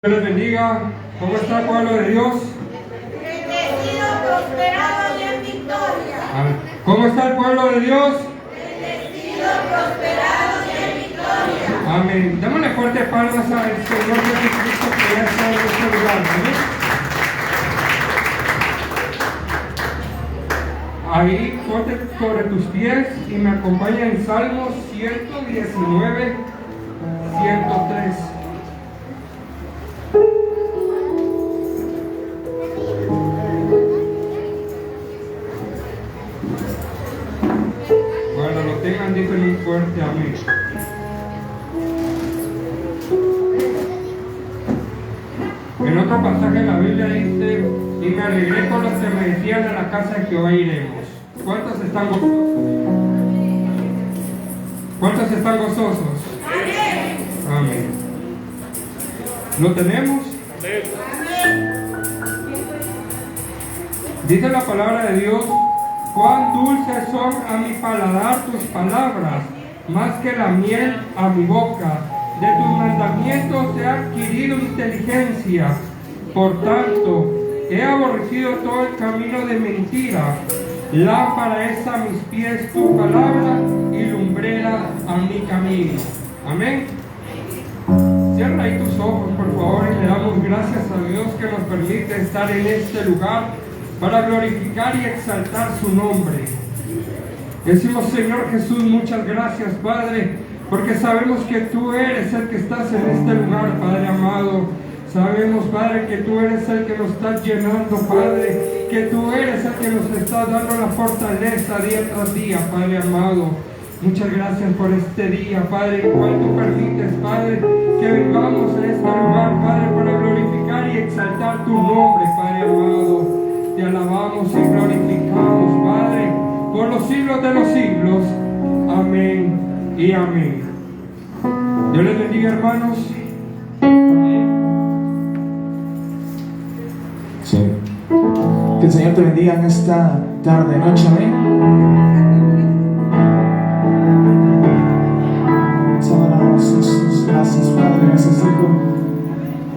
Dios les bendiga. ¿Cómo está el pueblo de Dios? Bendecido, prosperado y en victoria. Amén. ¿Cómo está el pueblo de Dios? Bendecido, prosperado y en victoria. Amén. Démosle fuerte palmas al Señor Jesucristo que ya está en este lugar. Amén. Ahí ponte sobre tus pies y me acompaña en Salmos 119, 103. Cuando lo tengan, díganle un fuerte amén. En otro pasaje de la Biblia dice: y me alegré con los que me decían, a la casa de Jehová iremos. ¿Cuántos están gozosos? ¿Cuántos están gozosos? Amén. ¿Lo tenemos? Dice la palabra de Dios: cuán dulces son a mi paladar tus palabras, más que la miel a mi boca. De tus mandamientos he adquirido inteligencia. Por tanto, he aborrecido todo el camino de mentira. Lámpara es a mis pies tu palabra y lumbrera a mi camino. Amén. Cierra ahí tus ojos, por favor, y le damos gracias a Dios que nos permite estar en este lugar para glorificar y exaltar su nombre. Decimos: Señor Jesús, muchas gracias, Padre, porque sabemos que tú eres el que estás en este lugar, Padre amado. Sabemos, Padre, que tú eres el que nos estás llenando, Padre, que tú eres el que nos está dando la fortaleza día tras día, Padre amado. Muchas gracias por este día, Padre, en cual tú permites, Padre, que vengamos a este lugar, Padre, para glorificar y exaltar tu nombre, Padre amado. Te alabamos y glorificamos, Padre, por los siglos de los siglos. Amén y amén. Dios les bendiga, hermanos. Sí. Que el Señor te bendiga en esta tarde, noche, amén. Te adoramos, Jesús. Gracias, Padre, gracias, Hijo.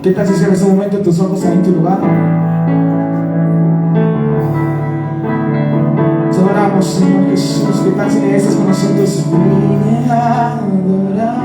¿Qué tal si cierras un momento tus ojos ahí en tu lugar? Te adoramos, Señor Jesús. ¿Qué tal si le dices con nosotros? Vine a adorar.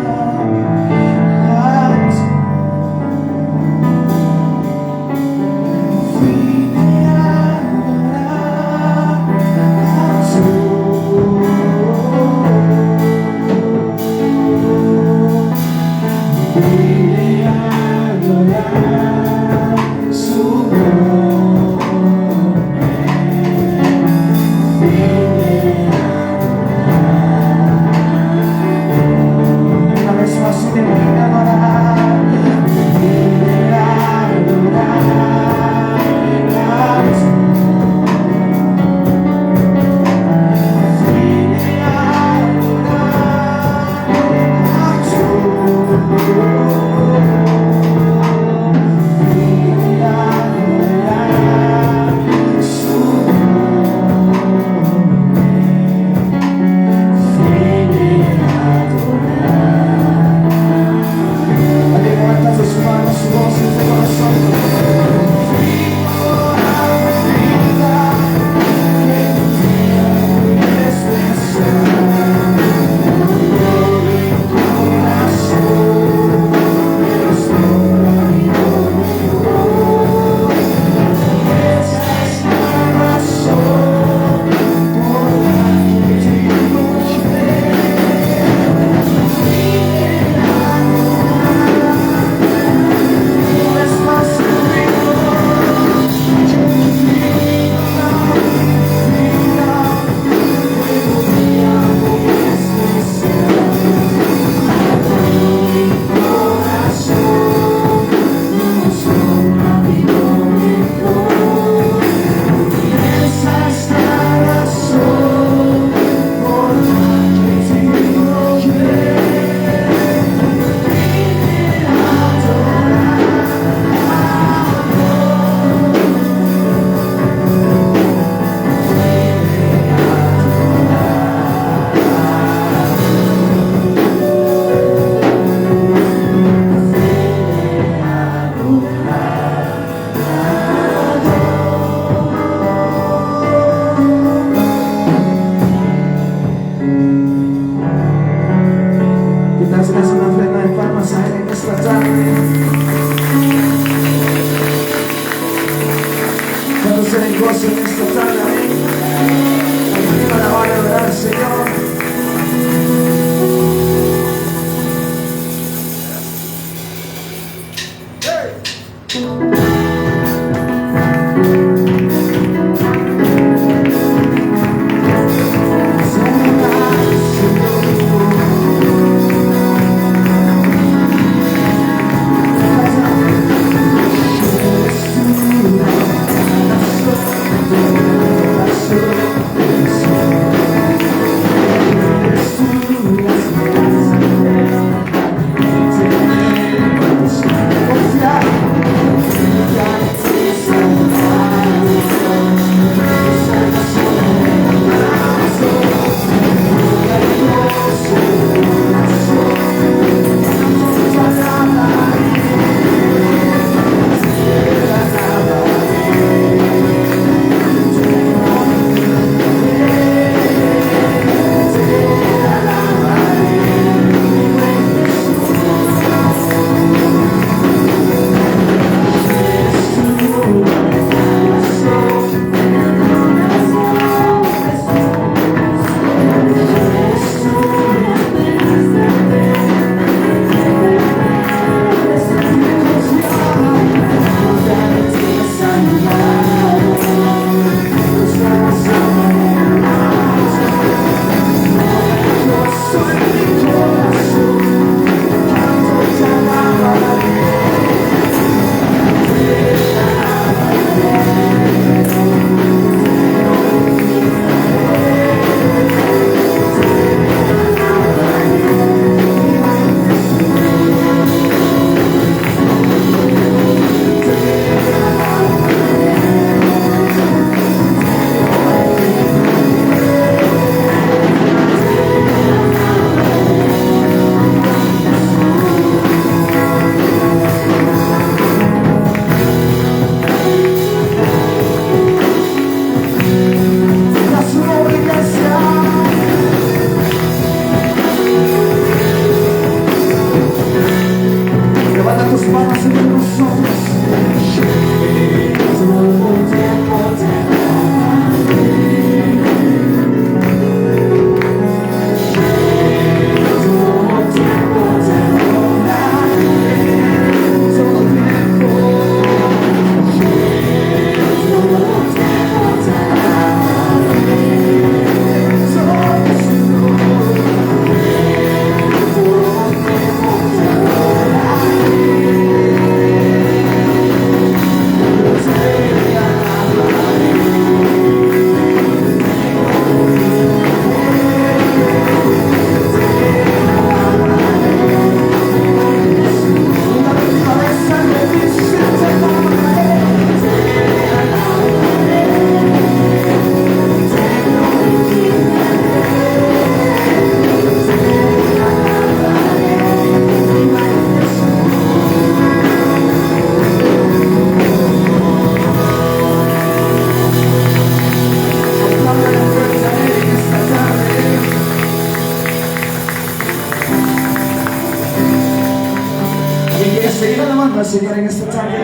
alabando al Señor en esta tarde?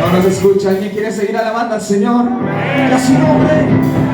No nos escucha. ¿Alguien quiere seguir alabando al Señor? A su nombre.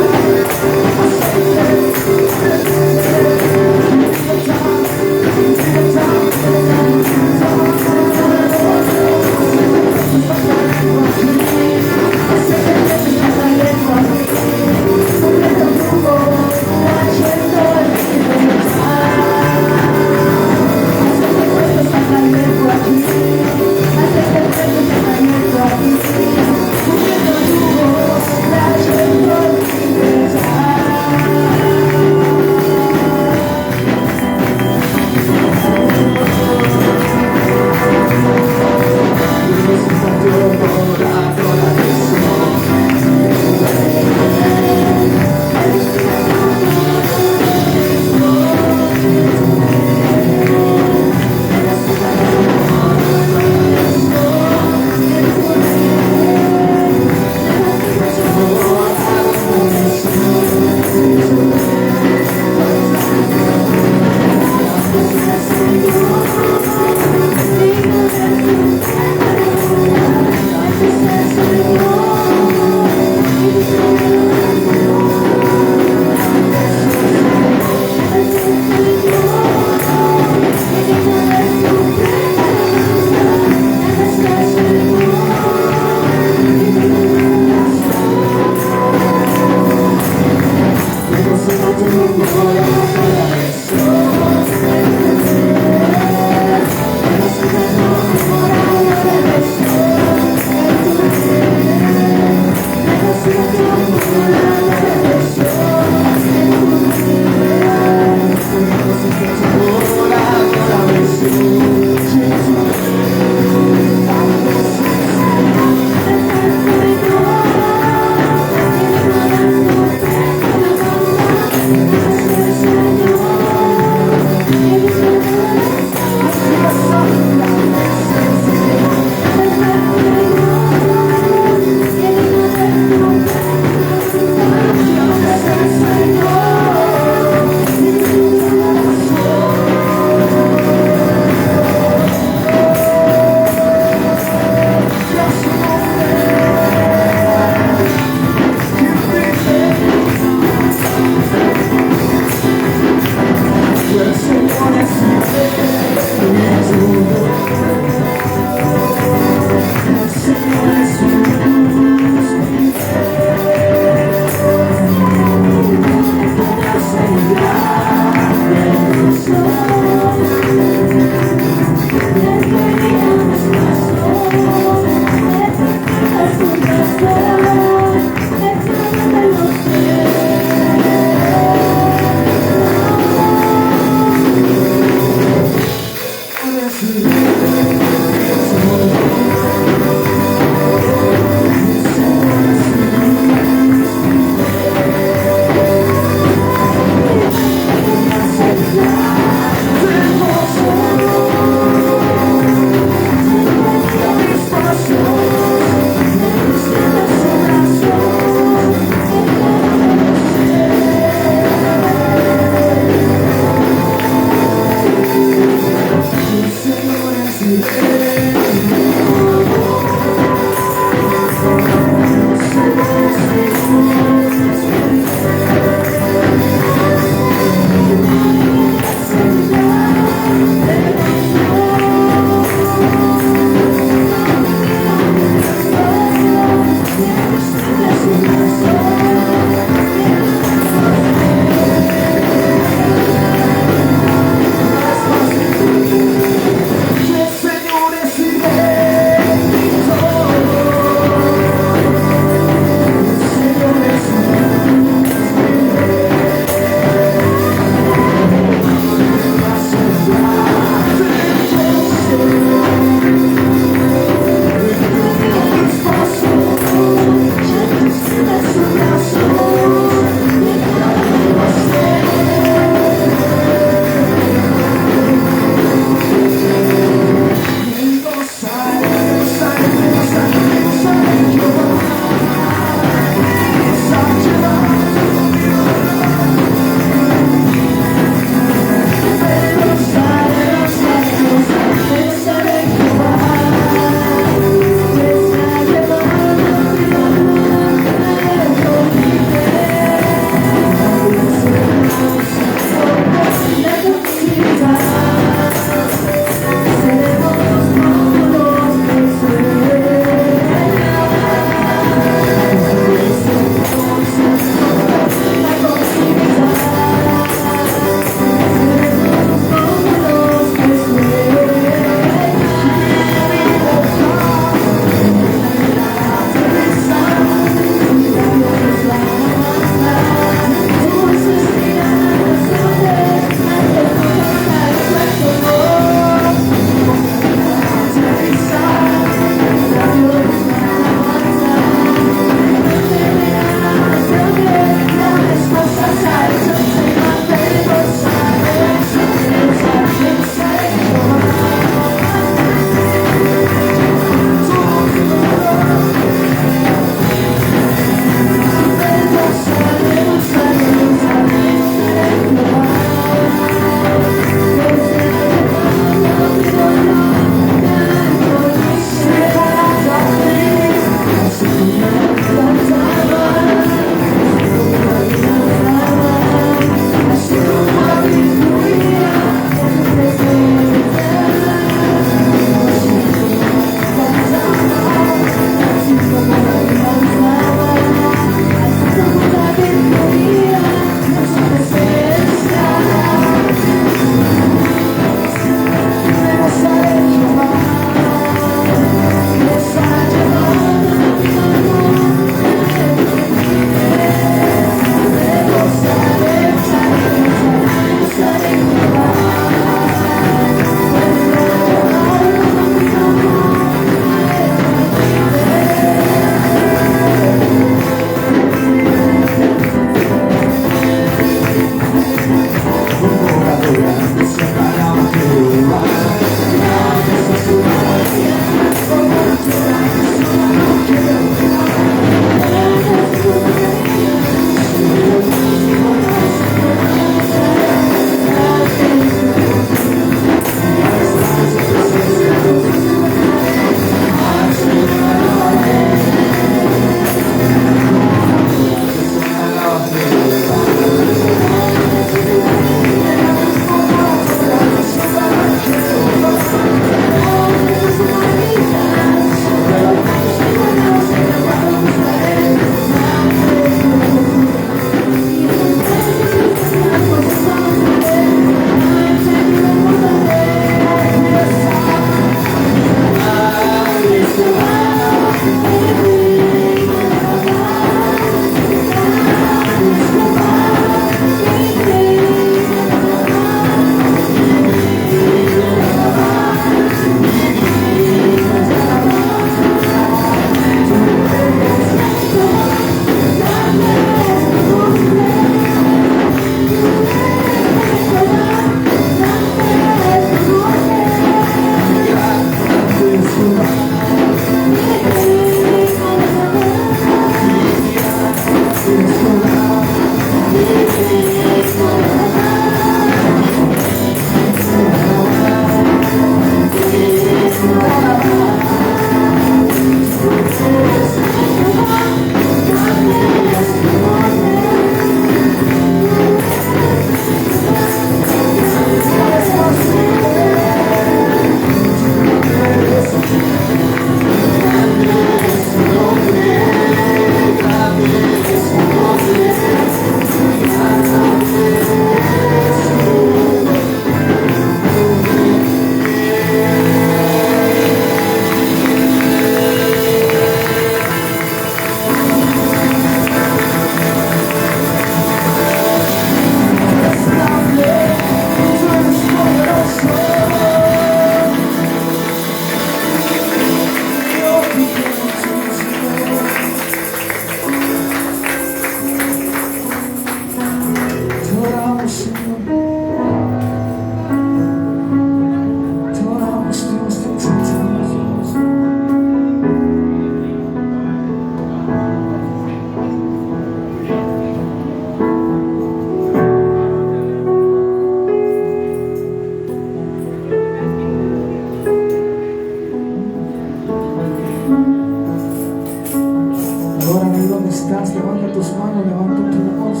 hermano, levanta tu voz.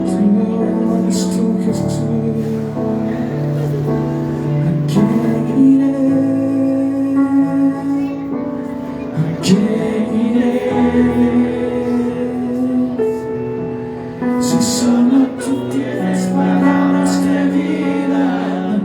Señor, eres tú, Jesús. ¿A quién iré? ¿A quién iré? Si solo tú tienes palabras de vida,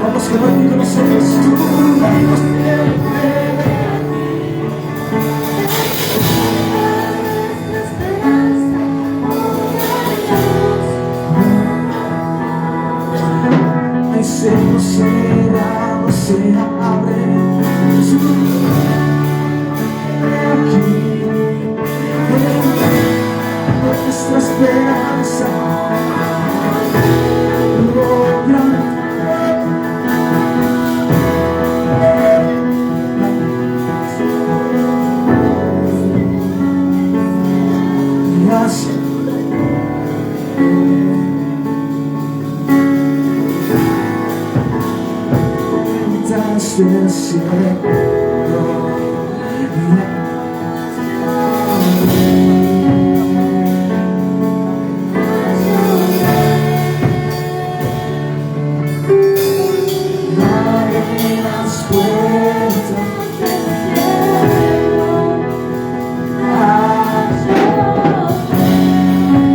Vamos que con nosotros tú vamos siempre. El cielo cerrado se abre aquí nuestra esperanza logra. Del cielo, abre las puertas del cielo,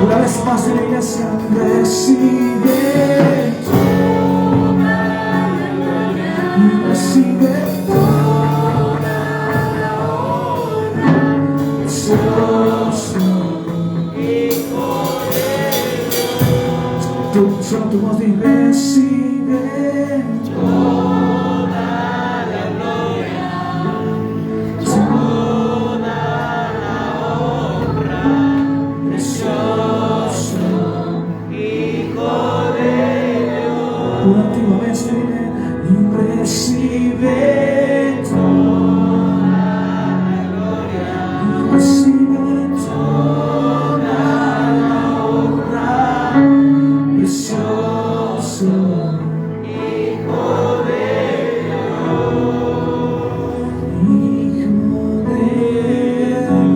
una vez más en la iglesia recibe toda la honra, precioso solo tu voz y recibe toda la gloria, toda la honra, precioso Hijo de Dios. Una última vez y recibe toda la gloria, y recibe toda la honra, precioso Hijo de Dios, Hijo de Dios.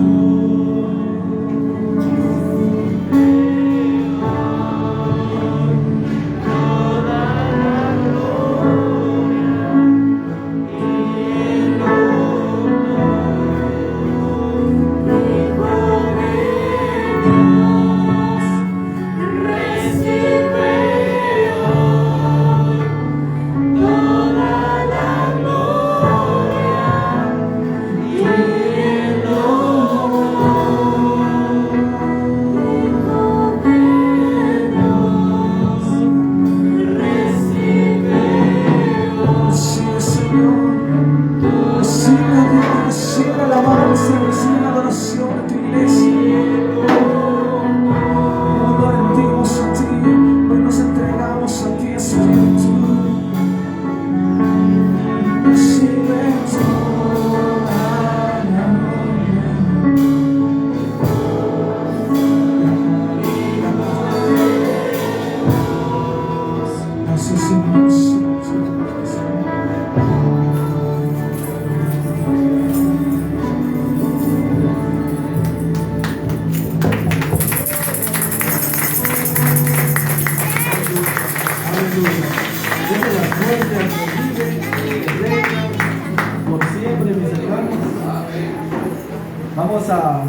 Vamos a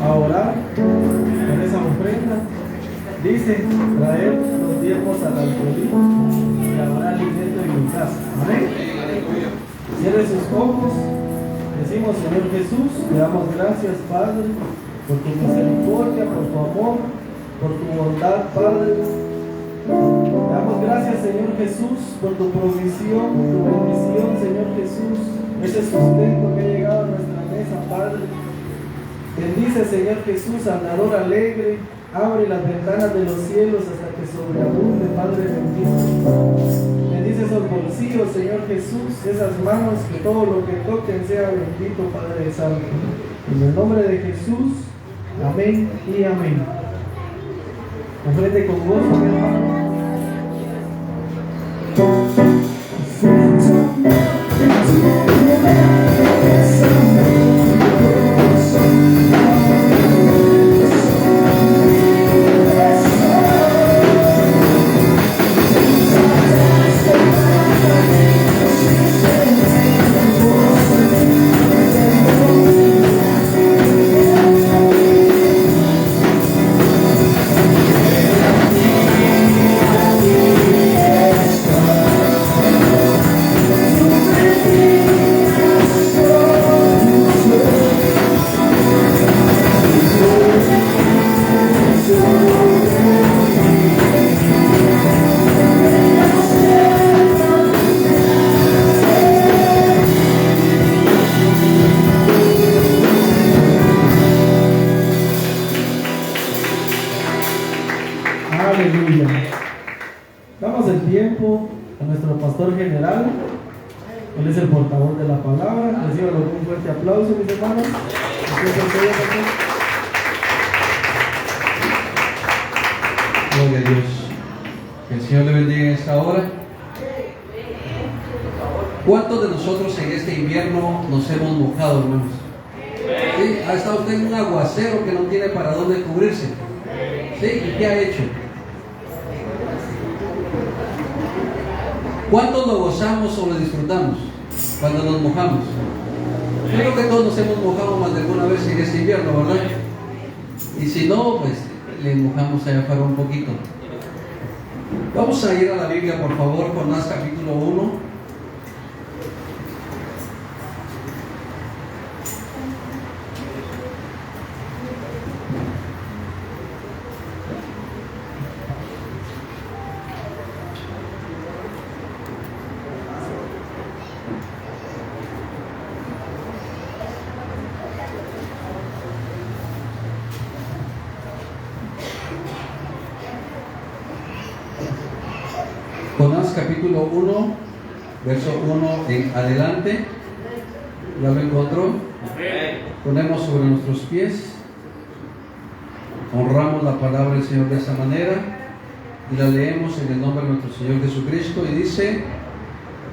orar con esa ofrenda. Dice, traer los diezmos al alfolí y habrá alimento en mi casa. Amén. Cierre sus ojos. Decimos, Señor Jesús, te damos gracias, Padre, por tu misericordia, por tu amor, por tu bondad, Padre. Te damos gracias, Señor Jesús, por tu provisión, por tu bendición, Señor Jesús, ese sustento que ha llegado a nuestra mesa, Padre. Bendice, Señor Jesús, al dador alegre. Abre las ventanas de los cielos hasta que sobreabunde, Padre bendito. Bendice esos bolsillos, Señor Jesús, esas manos, que todo lo que toquen sea bendito, Padre Santo. En el nombre de Jesús, amén y amén. Ofrece con gozo, mi hermano. Aleluya. Damos el tiempo a nuestro pastor general. Él es el portavoz de la palabra. Recíbalo con un fuerte aplauso, mis hermanos. Gloria a Dios. Que el Señor le bendiga en esta hora. ¿Cuántos de nosotros en este invierno nos hemos mojado, hermanos? ¿Sí? ¿Ha estado usted en un aguacero que no tiene para dónde cubrirse? ¿Sí? ¿Y qué ha hecho? ¿Cuántos lo gozamos o lo disfrutamos cuando nos mojamos? Creo que todos nos hemos mojado más de alguna vez en este invierno, ¿verdad? Y si no, pues le mojamos allá afuera un poquito. Vamos a ir a la Biblia, por favor, Jonás capítulo 1. Jonás capítulo 1, verso 1 en adelante. ¿Ya lo encontró? Ponemos sobre nuestros pies, honramos la palabra del Señor de esa manera y la leemos en el nombre de nuestro Señor Jesucristo. Y dice,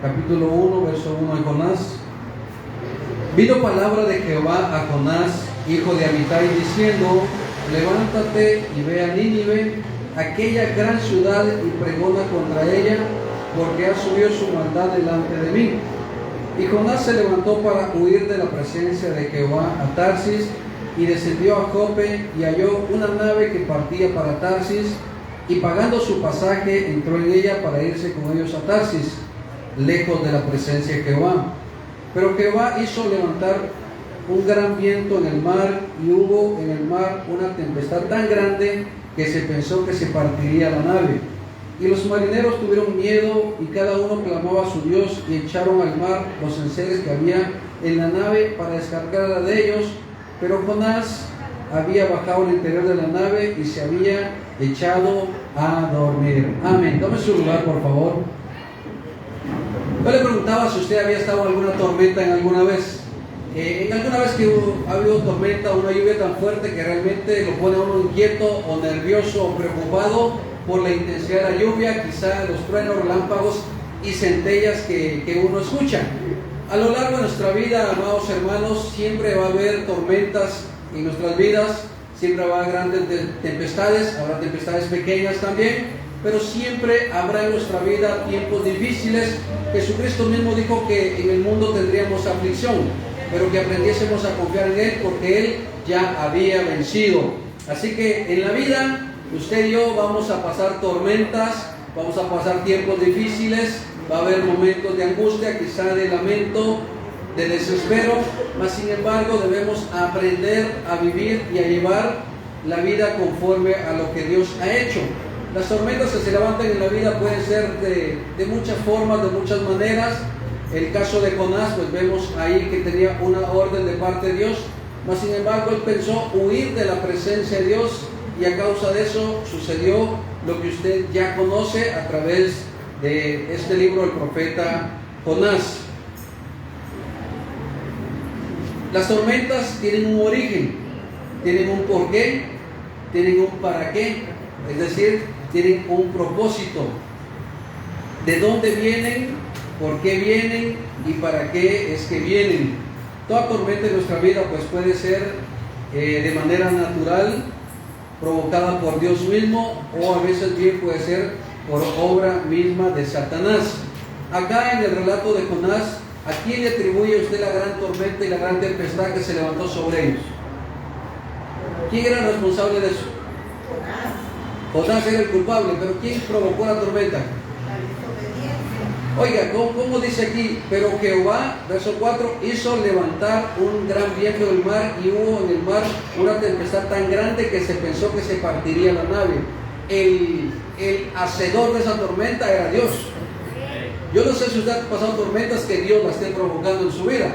capítulo 1, verso 1 de Jonás: vino palabra de Jehová a Jonás, hijo de Amitai, diciendo, levántate y ve a Nínive, aquella gran ciudad, y pregona contra ella, porque ha subido su maldad delante de mí. Y Jonás se levantó para huir de la presencia de Jehová a Tarsis, y descendió a Jope, y halló una nave que partía para Tarsis, y pagando su pasaje entró en ella para irse con ellos a Tarsis, lejos de la presencia de Jehová. Pero Jehová hizo levantar un gran viento en el mar, y hubo en el mar una tempestad tan grande que se pensó que se partiría la nave. Y los marineros tuvieron miedo, y cada uno clamaba a su Dios, y echaron al mar los enseres que había en la nave para descargarla de ellos. Pero Jonás había bajado al interior de la nave y se había echado a dormir. Amén. Tome su lugar, por favor. Yo le preguntaba si usted había estado en alguna tormenta en alguna vez. En alguna vez que ha habido tormenta o una lluvia tan fuerte que realmente lo pone a uno inquieto o nervioso o preocupado por la intensidad de la lluvia, quizá los truenos, relámpagos y centellas que uno escucha. A lo largo de nuestra vida, amados hermanos, siempre va a haber tormentas en nuestras vidas, siempre va a haber grandes tempestades, habrá tempestades pequeñas también, pero siempre habrá en nuestra vida tiempos difíciles. Jesucristo mismo dijo que en el mundo tendríamos aflicción, pero que aprendiésemos a confiar en Él, porque Él ya había vencido. Así que en la vida Usted y yo vamos a pasar tormentas, vamos a pasar tiempos difíciles, va a haber momentos de angustia, quizá de lamento, de desespero, mas sin embargo debemos aprender a vivir y a llevar la vida conforme a lo que Dios ha hecho. Las tormentas que se levantan en la vida pueden ser de muchas formas, de muchas maneras. El caso de Jonás, pues vemos ahí que tenía una orden de parte de Dios, mas sin embargo él pensó huir de la presencia de Dios, y a causa de eso sucedió lo que usted ya conoce a través de este libro del profeta Jonás. Las tormentas tienen un origen, tienen un porqué, tienen un para qué, es decir, tienen un propósito. ¿De dónde vienen? ¿Por qué vienen? ¿Y para qué es que vienen? Toda tormenta en nuestra vida pues puede ser de manera natural, provocada por Dios mismo, o a veces bien puede ser por obra misma de Satanás. Acá en el relato de Jonás, ¿a quién le atribuye usted la gran tormenta y la gran tempestad que se levantó sobre ellos? ¿Quién era el responsable de eso? Jonás era el culpable, pero ¿quién provocó la tormenta? Oiga, ¿cómo dice aquí? Pero Jehová, verso 4, hizo levantar un gran viento del mar, y hubo en el mar una tempestad tan grande que se pensó que se partiría la nave. El hacedor de esa tormenta era Dios. Yo no sé si usted ha pasado tormentas que Dios la esté provocando en su vida,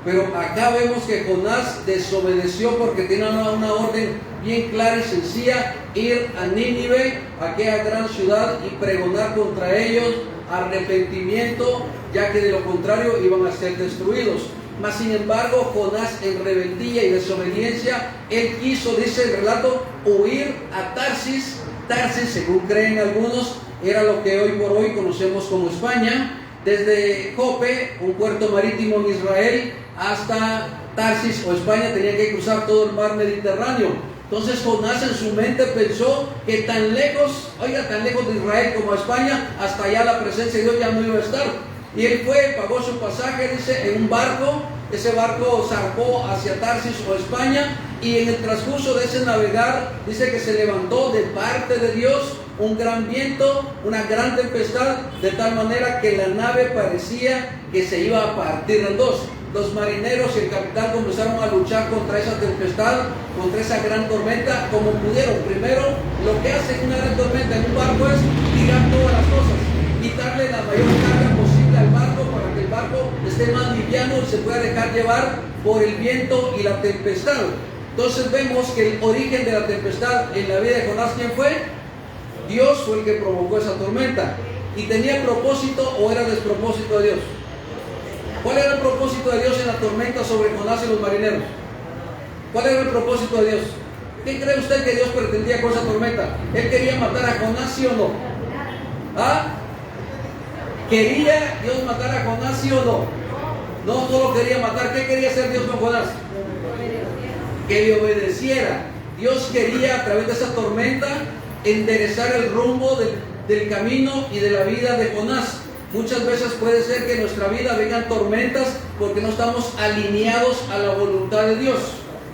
pero acá vemos que Jonás desobedeció porque tenía una orden bien clara y sencilla: ir a Nínive, aquella gran ciudad, y pregonar contra ellos arrepentimiento, ya que de lo contrario iban a ser destruidos. Mas sin embargo, Jonás, en rebeldía y desobediencia, él quiso, dice el relato, huir a Tarsis. Tarsis, según creen algunos, era lo que hoy por hoy conocemos como España. Desde Jope, un puerto marítimo en Israel, hasta Tarsis o España, tenían que cruzar todo el mar Mediterráneo. Entonces Jonás en su mente pensó que tan lejos, tan lejos de Israel como a España, hasta allá la presencia de Dios ya no iba a estar. Y él fue, pagó su pasaje, dice, en un barco. Ese barco zarpó hacia Tarsis o España, y en el transcurso de ese navegar, dice que se levantó de parte de Dios un gran viento, una gran tempestad, de tal manera que la nave parecía que se iba a partir en dos. Los marineros y el capitán comenzaron a luchar contra esa tempestad, contra esa gran tormenta, como pudieron. Primero, lo que hace una gran tormenta en un barco es tirar todas las cosas, quitarle la mayor carga posible al barco para que el barco esté más liviano y se pueda dejar llevar por el viento y la tempestad. Entonces vemos que el origen de la tempestad en la vida de Jonás, ¿quién fue? Dios fue el que provocó esa tormenta. ¿Y tenía propósito o era despropósito de Dios? ¿Cuál era el propósito de Dios en la tormenta sobre Jonás y los marineros? ¿Cuál era el propósito de Dios? ¿Qué cree usted que Dios pretendía con esa tormenta? ¿Él quería matar a Jonás, sí o no? ¿Ah? ¿Quería Dios matar a Jonás, sí o no? No, no lo quería matar. ¿Qué quería hacer Dios con Jonás? Que le obedeciera. Dios quería, a través de esa tormenta, enderezar el rumbo del camino y de la vida de Jonás. Muchas veces puede ser que en nuestra vida vengan tormentas porque no estamos alineados a la voluntad de Dios.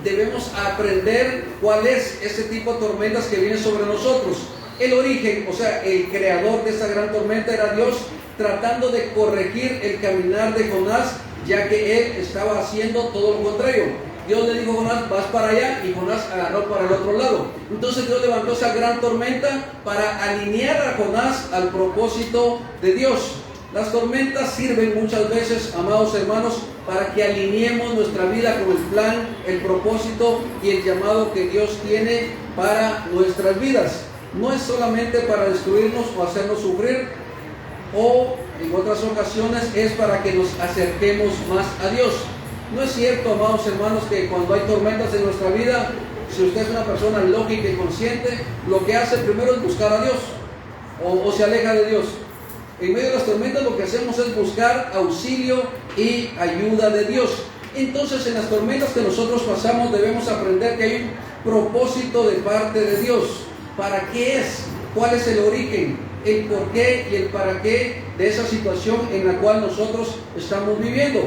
Debemos aprender cuál es ese tipo de tormentas que vienen sobre nosotros. El origen, o sea, el creador de esa gran tormenta era Dios, tratando de corregir el caminar de Jonás, ya que él estaba haciendo todo lo contrario. Dios le dijo a Jonás, vas para allá, y Jonás agarró para el otro lado. Entonces Dios levantó esa gran tormenta para alinear a Jonás al propósito de Dios. Las tormentas sirven muchas veces, amados hermanos, para que alineemos nuestra vida con el plan, el propósito y el llamado que Dios tiene para nuestras vidas. No es solamente para destruirnos o hacernos sufrir, o en otras ocasiones es para que nos acerquemos más a Dios. No es cierto, amados hermanos, que cuando hay tormentas en nuestra vida, si usted es una persona lógica y consciente, lo que hace primero es buscar a Dios, o se aleja de Dios. En medio de las tormentas lo que hacemos es buscar auxilio y ayuda de Dios. Entonces, en las tormentas que nosotros pasamos debemos aprender que hay un propósito de parte de Dios. ¿Para qué es? ¿Cuál es el origen? el por qué y el para qué de esa situación en la cual nosotros estamos viviendo.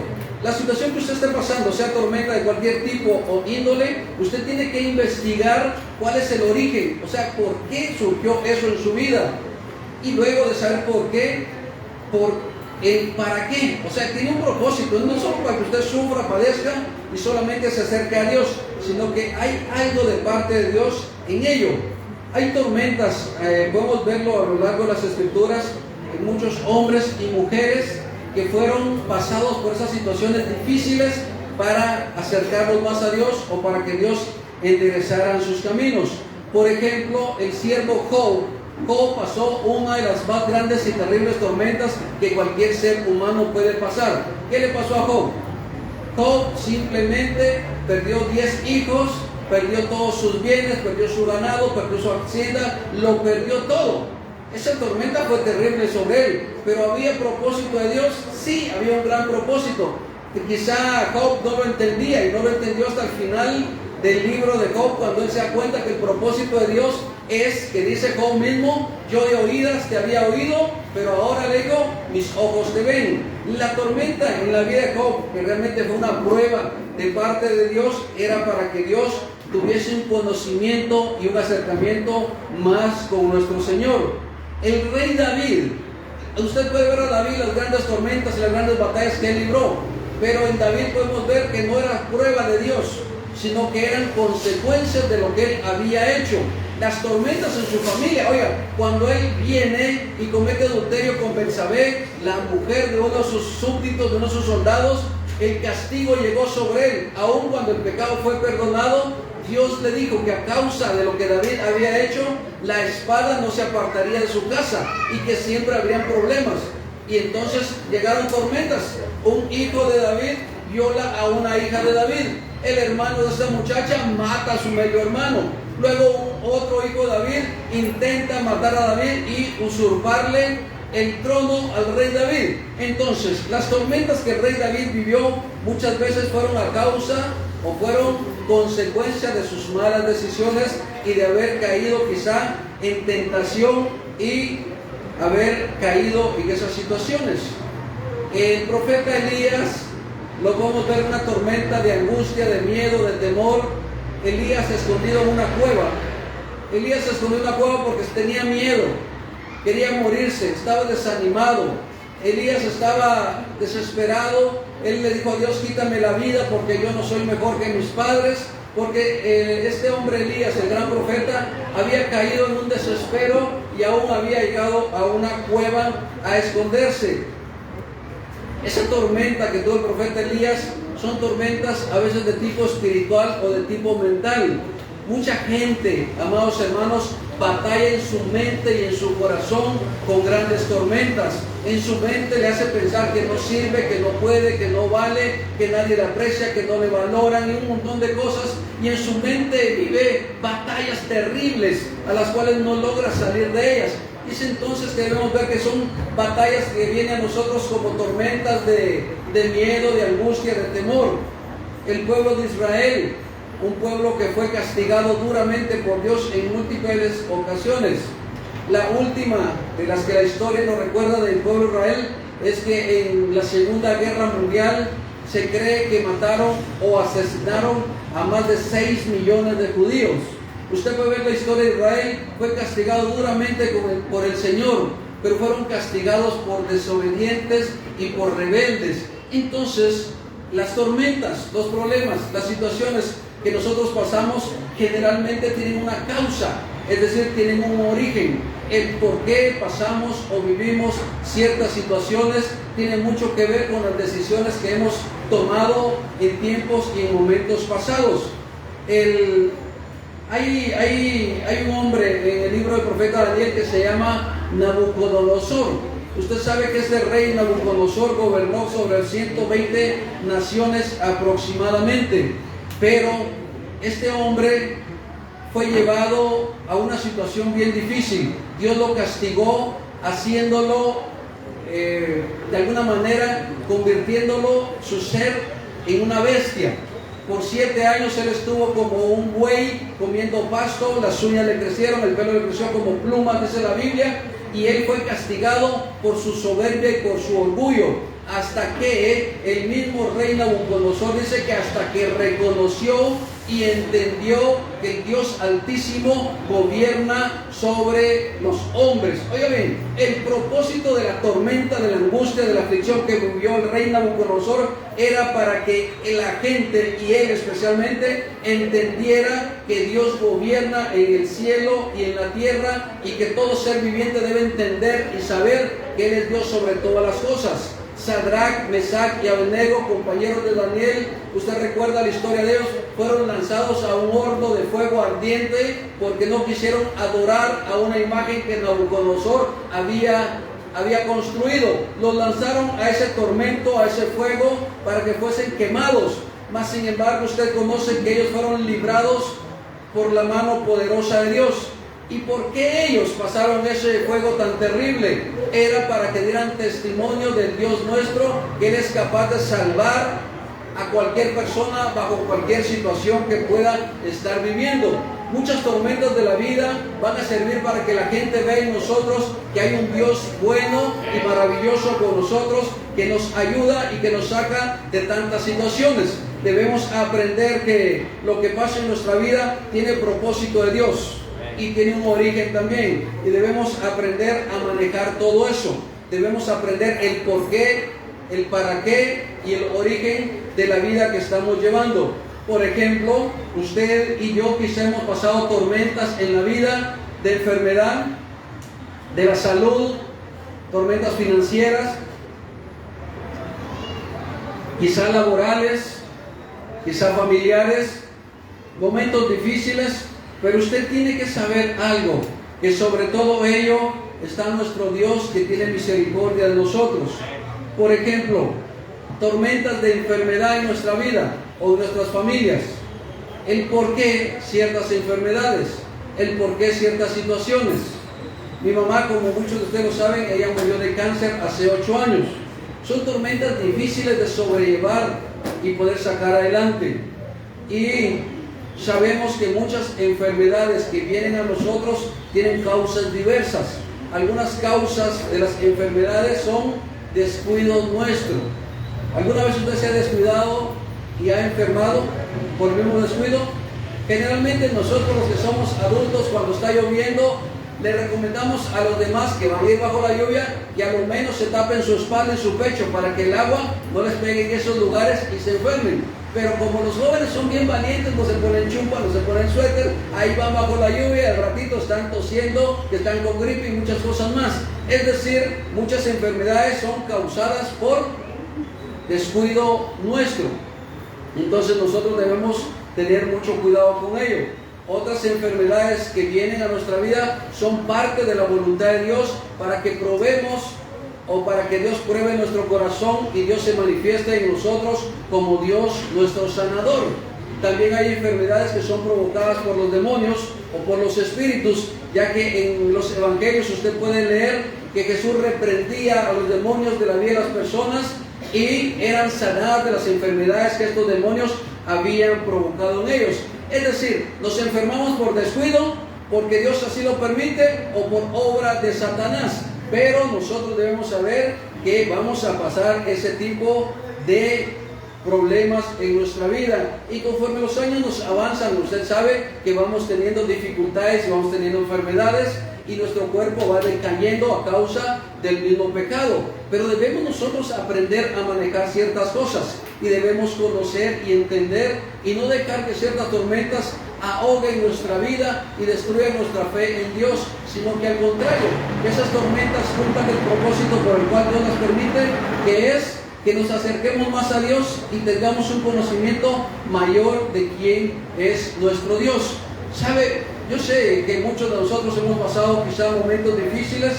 La situación que usted esté pasando, sea tormenta de cualquier tipo o índole, usted tiene que investigar cuál es el origen, o sea, por qué surgió eso en su vida. Y luego de saber por qué, por el para qué, o sea, tiene un propósito, no solo para que usted sufra, padezca y solamente se acerque a Dios, sino que hay algo de parte de Dios en ello. Hay tormentas, podemos verlo a lo largo de las escrituras, en muchos hombres y mujeres que fueron pasados por esas situaciones difíciles para acercarlos más a Dios o para que Dios enderezara sus caminos. Por ejemplo, el siervo Job. Job pasó una de las más grandes y terribles tormentas que cualquier ser humano puede pasar. ¿Qué le pasó a Job? Job simplemente perdió 10 hijos, perdió todos sus bienes, perdió su ganado, perdió su hacienda, lo perdió todo. Esa tormenta fue terrible sobre él, pero ¿había propósito de Dios? Sí, había un gran propósito, que quizá Job no lo entendía y no lo entendió hasta el final del libro de Job, cuando él se da cuenta que el propósito de Dios es, que dice Job mismo, yo de oídas te había oído, pero ahora le digo, mis ojos te ven. La tormenta en la vida de Job, que realmente fue una prueba de parte de Dios, era para que Dios tuviese un conocimiento y un acercamiento más con nuestro Señor. El rey David, usted puede ver a David las grandes tormentas y las grandes batallas que él libró, pero en David podemos ver que no era prueba de Dios, sino que eran consecuencias de lo que él había hecho. Las tormentas en su familia, oiga, cuando él viene y comete adulterio con Betsabé, la mujer de uno de sus súbditos, de uno de sus soldados, el castigo llegó sobre él. Aun cuando el pecado fue perdonado, Dios le dijo que a causa de lo que David había hecho, la espada no se apartaría de su casa y que siempre habrían problemas. Y entonces llegaron tormentas. Un hijo de David viola a una hija de David. El hermano de esta muchacha mata a su medio hermano. Luego otro hijo de David intenta matar a David y usurparle el trono al rey David. Entonces, las tormentas que el rey David vivió muchas veces fueron a causa o fueron consecuencia de sus malas decisiones y de haber caído quizá en tentación y haber caído en esas situaciones. El profeta Elías lo podemos ver en una tormenta de angustia, de miedo, de temor. Elías escondido en una cueva. Elías se escondió en una cueva porque tenía miedo, quería morirse, estaba desanimado. Elías estaba desesperado. Él le dijo a Dios, quítame la vida porque yo no soy mejor que mis padres. Porque este hombre Elías, el gran profeta, había caído en un desespero y aún había llegado a una cueva a esconderse. Esa tormenta que tuvo el profeta Elías son tormentas a veces de tipo espiritual o de tipo mental. Mucha gente, amados hermanos, batalla en su mente y en su corazón con grandes tormentas. En su mente le hace pensar que no sirve, que no puede, que no vale, que nadie le aprecia, que no le valoran y un montón de cosas. Y en su mente vive batallas terribles a las cuales no logra salir de ellas. Es entonces que debemos ver que son batallas que vienen a nosotros como tormentas de miedo, de angustia, de temor. El pueblo de Israel, un pueblo que fue castigado duramente por Dios en múltiples ocasiones. La última de las que la historia nos recuerda del pueblo de Israel es que en la Segunda Guerra Mundial se cree que mataron o asesinaron a más de 6 millones de judíos. Usted puede ver la historia de Israel, fue castigado duramente por el Señor, pero fueron castigados por desobedientes y por rebeldes. Entonces, las tormentas, los problemas, las situaciones que nosotros pasamos generalmente tienen una causa, es decir, tienen un origen. El por qué pasamos o vivimos ciertas situaciones tiene mucho que ver con las decisiones que hemos tomado en tiempos y en momentos pasados. Hay un hombre en el libro del profeta Daniel que se llama Nabucodonosor. Usted sabe que este rey Nabucodonosor gobernó sobre 120 naciones aproximadamente, pero este hombre fue llevado a una situación bien difícil. Dios lo castigó haciéndolo de alguna manera, convirtiéndolo su ser en una bestia. Por 7 años él estuvo como un buey comiendo pasto, las uñas le crecieron, el pelo le creció como plumas, dice la Biblia, y él fue castigado por su soberbia y por su orgullo, hasta que el mismo rey Nabucodonosor dice que hasta que reconoció y entendió que el Dios Altísimo gobierna sobre los hombres. Oiga bien, el propósito de la tormenta, de la angustia, de la aflicción que vivió el rey Nabucodonosor era para que la gente, y él especialmente, entendiera que Dios gobierna en el cielo y en la tierra, y que todo ser viviente debe entender y saber que Él es Dios sobre todas las cosas. Sadrach, Mesach y Abednego, compañeros de Daniel, usted recuerda la historia de ellos, fueron lanzados a un horno de fuego ardiente porque no quisieron adorar a una imagen que Nabucodonosor había construido. Los lanzaron a ese tormento, a ese fuego, para que fuesen quemados. Mas sin embargo usted conoce que ellos fueron librados por la mano poderosa de Dios. ¿Y por qué ellos pasaron ese fuego tan terrible? Era para que dieran testimonio del Dios nuestro, que Él es capaz de salvar a cualquier persona bajo cualquier situación que pueda estar viviendo. Muchas tormentas de la vida van a servir para que la gente vea en nosotros que hay un Dios bueno y maravilloso con nosotros, que nos ayuda y que nos saca de tantas situaciones. Debemos aprender que lo que pasa en nuestra vida tiene propósito de Dios y tiene un origen también, y debemos aprender a manejar todo eso. Debemos aprender el por qué, el para qué y el origen de la vida que estamos llevando. Por ejemplo, usted y yo quizá hemos pasado tormentas en la vida, de enfermedad, de la salud, tormentas financieras, quizá laborales, quizá familiares, momentos difíciles. Pero usted tiene que saber algo, que sobre todo ello está nuestro Dios, que tiene misericordia de nosotros. Por ejemplo, tormentas de enfermedad en nuestra vida o en nuestras familias. El por qué ciertas enfermedades, el por qué ciertas situaciones. Mi mamá, como muchos de ustedes lo saben, ella murió de cáncer hace 8 años. Son tormentas difíciles de sobrellevar y poder sacar adelante. Y sabemos que muchas enfermedades que vienen a nosotros tienen causas diversas. Algunas causas de las enfermedades son descuido nuestro. ¿Alguna vez usted se ha descuidado y ha enfermado por el mismo descuido? Generalmente nosotros, los que somos adultos, cuando está lloviendo, le recomendamos a los demás que van a ir bajo la lluvia que a lo menos se tapen su espalda y su pecho para que el agua no les pegue en esos lugares y se enfermen. Pero como los jóvenes son bien valientes, no se ponen chumpa, no se ponen suéter, ahí van bajo la lluvia, al ratito están tosiendo, que están con gripe y muchas cosas más. Es decir, muchas enfermedades son causadas por descuido nuestro. Entonces nosotros debemos tener mucho cuidado con ello. Otras enfermedades que vienen a nuestra vida son parte de la voluntad de Dios para que probemos, o para que Dios pruebe nuestro corazón y Dios se manifieste en nosotros como Dios nuestro sanador. También hay enfermedades que son provocadas por los demonios o por los espíritus, ya que en los evangelios usted puede leer que Jesús reprendía a los demonios de la vida de las personas y eran sanadas de las enfermedades que estos demonios habían provocado en ellos. Es decir, nos enfermamos por descuido, porque Dios así lo permite, o por obra de Satanás. Pero nosotros debemos saber que vamos a pasar ese tipo de problemas en nuestra vida, y conforme los años nos avanzan, usted sabe que vamos teniendo dificultades, vamos teniendo enfermedades, y nuestro cuerpo va decayendo a causa del mismo pecado. Pero debemos nosotros aprender a manejar ciertas cosas, y debemos conocer y entender, y no dejar que ciertas tormentas ahoguen nuestra vida y destruyan nuestra fe en Dios, sino que al contrario, que esas tormentas cumplan el propósito por el cual Dios las permite, que es que nos acerquemos más a Dios y tengamos un conocimiento mayor de quién es nuestro Dios. ¿Sabe? Yo sé que muchos de nosotros hemos pasado quizá momentos difíciles,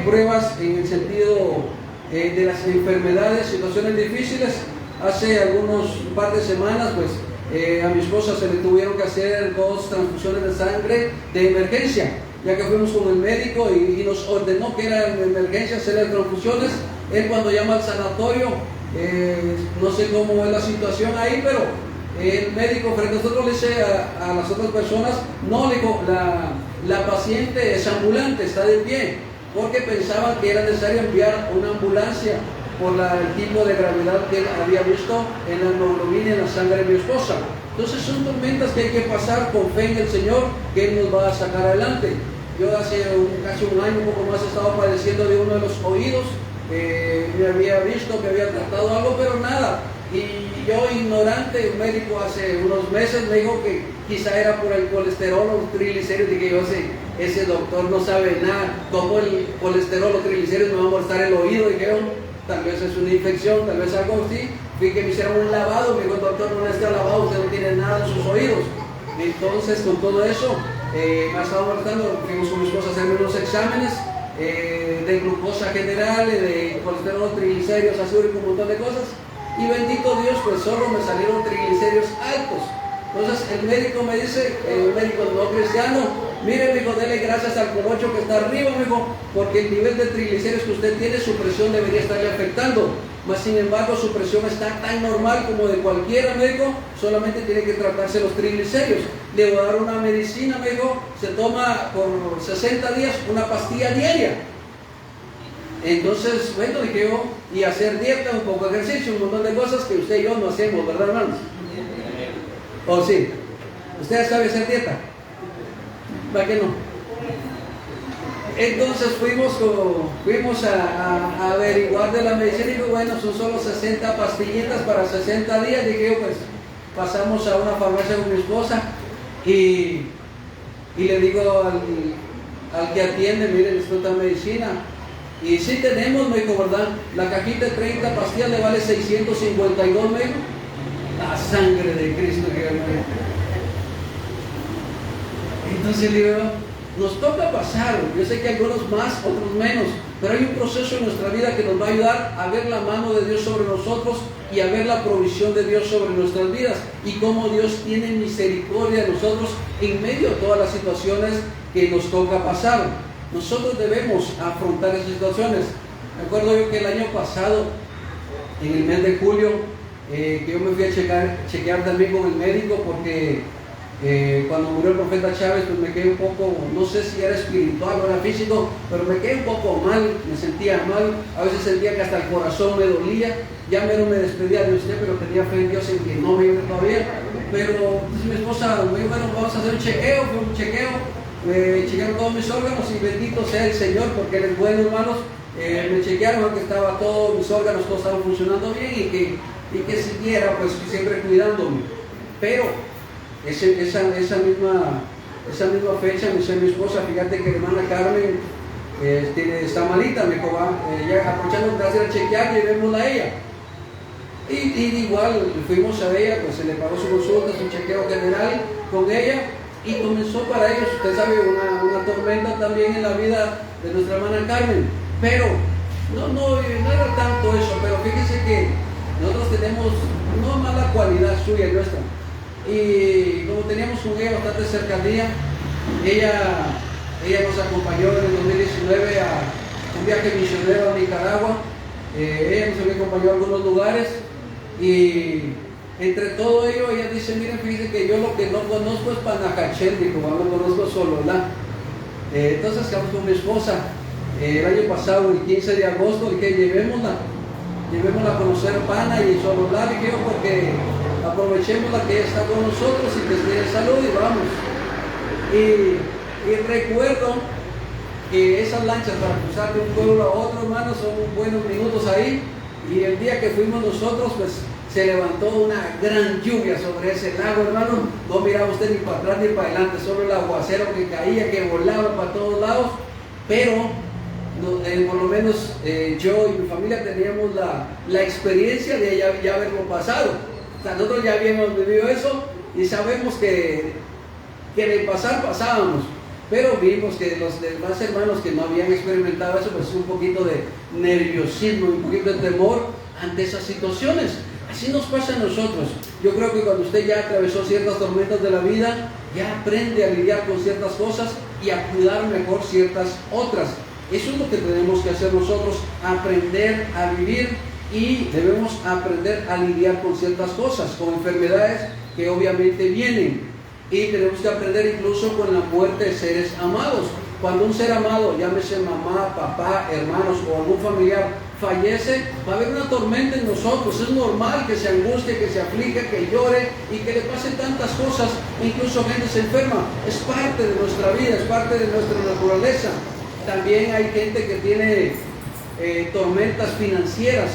pruebas en el sentido de las enfermedades, situaciones difíciles. Hace un par de semanas, pues, a mi esposa se le tuvieron que hacer 2 transfusiones de sangre de emergencia, ya que fuimos con el médico y nos ordenó que era de emergencia hacer las transfusiones. Él, cuando llama al sanatorio, no sé cómo es la situación ahí, pero el médico frente a nosotros le dice a las otras personas: no, le dijo, la paciente es ambulante, está de pie. porque pensaban que era necesario enviar una ambulancia por el tipo de gravedad que él había visto en la hemoglobina y en la sangre de mi esposa. Entonces son tormentas que hay que pasar con fe en el Señor, que Él nos va a sacar adelante. Yo hace casi un año, un poco más, estaba padeciendo de uno de los oídos. Me había visto que había tratado algo, pero nada. Y yo, ignorante, un médico hace unos meses me dijo que quizá era por el colesterol o los triglicéridos. Dije yo, ese doctor no sabe nada. ¿Cómo el colesterol o los triglicéridos me va a molestar el oído? Dije yo, tal vez es una infección, tal vez algo así. Fui que me hicieron un lavado, me dijo el doctor, no está lavado, usted no tiene nada en sus oídos. Entonces, con todo eso, me ha estado molestando. Fuimos con mi esposa a hacerme unos exámenes de glucosa general, de colesterol, triglicéridos, azúcar y un montón de cosas. Y bendito Dios, pues solo me salieron triglicéridos altos. Entonces el médico me dice, un médico no cristiano, mire, me dijo, dele gracias al colocho que está arriba, me dijo, porque el nivel de triglicéridos que usted tiene, su presión debería estarle afectando. Mas sin embargo, su presión está tan normal como de cualquiera, me dijo, solamente tiene que tratarse los triglicéridos. Le voy a dar una medicina, me dijo, se toma por 60 días una pastilla diaria. Entonces, bueno, dije yo, y hacer dieta, un poco de ejercicio, un montón de cosas que usted y yo no hacemos, ¿verdad, hermanos? ¿O sí? ¿Usted sabe hacer dieta? ¿Para qué no? Entonces fuimos a averiguar de la medicina y digo, bueno, son solo 60 pastillitas para 60 días. Dije yo, pues pasamos a una farmacia con mi esposa y le digo al que atiende, miren, esto es medicina. Y sí tenemos, me dijo, ¿verdad? La cajita de 30 pastillas le vale 652, me dijo. La sangre de Cristo, que me dijo. Entonces le digo, nos toca pasar, yo sé que algunos más, otros menos, pero hay un proceso en nuestra vida que nos va a ayudar a ver la mano de Dios sobre nosotros y a ver la provisión de Dios sobre nuestras vidas y cómo Dios tiene misericordia de nosotros en medio de todas las situaciones que nos toca pasar. Nosotros debemos afrontar esas situaciones. Me acuerdo yo que el año pasado, en el mes de julio, que yo me fui a chequear también con el médico porque cuando murió el profeta Chávez, pues me quedé un poco, no sé si era espiritual o era físico, pero me quedé un poco mal, me sentía mal, a veces sentía que hasta el corazón me dolía. Ya me despedía de usted, pero tenía fe en Dios en que no me iba todavía. Pero entonces mi esposa me dijo, bueno, vamos a hacer un chequeo, fue un chequeo. Me chequearon todos mis órganos y bendito sea el Señor porque Él es bueno, hermanos. Me chequearon que estaba todos mis órganos, todos estaban funcionando bien y que siguiera pues siempre cuidándome. Pero esa misma fecha me dice mi esposa, fíjate que la hermana Carmen está malita, me dijo, ya aprovechando que hacer el chequear, llevémosla a ella. Y igual fuimos a ella, pues se le pagó su consulta, su chequeo general con ella. Y comenzó para ellos, usted sabe, una tormenta también en la vida de nuestra hermana Carmen. Pero no era tanto eso, pero fíjense que nosotros tenemos una mala cualidad suya y nuestra. Y como teníamos con ella bastante cercanía, ella nos acompañó en el 2019 a un viaje misionero a Nicaragua. Ella nos había acompañado a algunos lugares y entre todo ello, ella dice, miren, fíjense que yo lo que no conozco es Panajachel, dijo, no conozco Sololá. Entonces quedamos con mi esposa, el año pasado, el 15 de agosto, dije, llevémosla a conocer Pana y Sololá, dije yo, porque aprovechemos la que ella está con nosotros y que esté en salud y vamos. Y recuerdo que esas lanchas para cruzar de un pueblo a otro, hermano, son buenos minutos ahí, y el día que fuimos nosotros, pues, se levantó una gran lluvia sobre ese lago, hermano. No miraba usted ni para atrás ni para adelante, solo el aguacero que caía, que volaba para todos lados. Pero por lo menos yo y mi familia teníamos la experiencia de ya haberlo pasado. O sea, nosotros ya habíamos vivido eso y sabemos que de pasar pasábamos. Pero vimos que los demás hermanos que no habían experimentado eso, pues un poquito de nerviosismo, un poquito de temor ante esas situaciones. Así nos pasa a nosotros. Yo creo que cuando usted ya atravesó ciertas tormentas de la vida, ya aprende a lidiar con ciertas cosas y a cuidar mejor ciertas otras. Eso es lo que tenemos que hacer nosotros, aprender a vivir y debemos aprender a lidiar con ciertas cosas, con enfermedades que obviamente vienen. Y tenemos que aprender incluso con la muerte de seres amados. cuando un ser amado, llámese mamá, papá, hermanos o algún familiar, fallece, va a haber una tormenta en nosotros. Es normal que se angustie, que se aflige, que llore y que le pasen tantas cosas. Incluso gente se enferma. Es parte de nuestra vida, es parte de nuestra naturaleza. También hay gente que tiene tormentas financieras,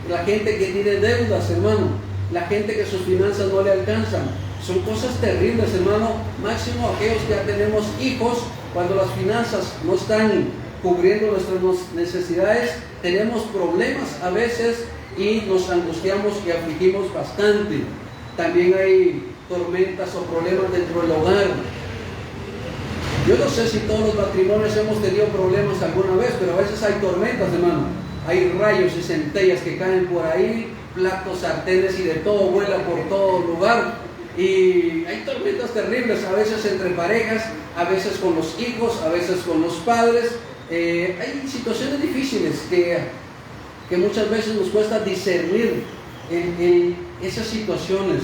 la gente que tiene deudas, hermano, la gente que sus finanzas no le alcanzan. Son cosas terribles, hermano. Máximo aquellos que ya tenemos hijos, cuando las finanzas no están cubriendo nuestras necesidades, tenemos problemas a veces y nos angustiamos y afligimos bastante. También hay tormentas o problemas dentro del hogar. Yo no sé si todos los matrimonios hemos tenido problemas alguna vez, pero a veces hay tormentas, hermano. Hay rayos y centellas que caen por ahí, platos, sartenes y de todo vuela por todo lugar. Y hay tormentas terribles, a veces entre parejas, a veces con los hijos, a veces con los padres. Hay situaciones difíciles que muchas veces nos cuesta discernir en esas situaciones.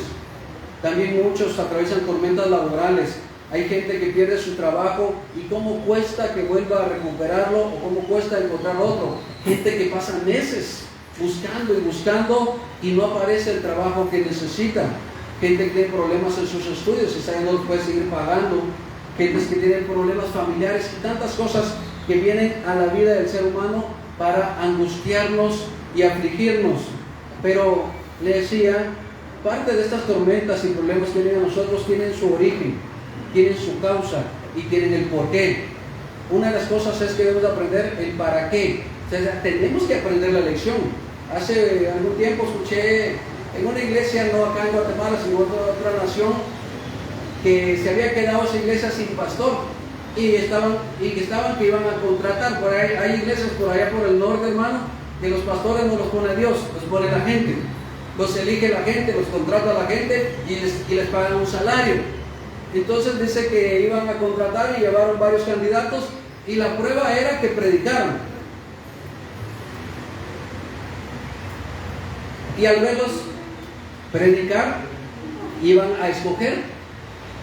También muchos atraviesan tormentas laborales. Hay gente que pierde su trabajo y cómo cuesta que vuelva a recuperarlo o cómo cuesta encontrar otro. Gente que pasa meses buscando y no aparece el trabajo que necesita. Gente que tiene problemas en sus estudios y sabe no los puede seguir pagando. Gente que tiene problemas familiares y tantas cosas que vienen a la vida del ser humano para angustiarnos y afligirnos. Pero le decía, parte de estas tormentas y problemas que vienen a nosotros tienen su origen, tienen su causa y tienen el porqué. Una de las cosas es que debemos aprender el para qué. O sea, tenemos que aprender la lección. Hace algún tiempo escuché en una iglesia, no acá en Guatemala, sino en otra nación, que se había quedado esa iglesia sin pastor y que iban a contratar. Por ahí, hay iglesias por allá por el norte, hermano, que los pastores no los pone Dios, los pone la gente. Los elige la gente, los contrata la gente y les pagan un salario. Entonces dice que iban a contratar y llevaron varios candidatos y la prueba era que predicaran. Y al verlos predicar, iban a escoger.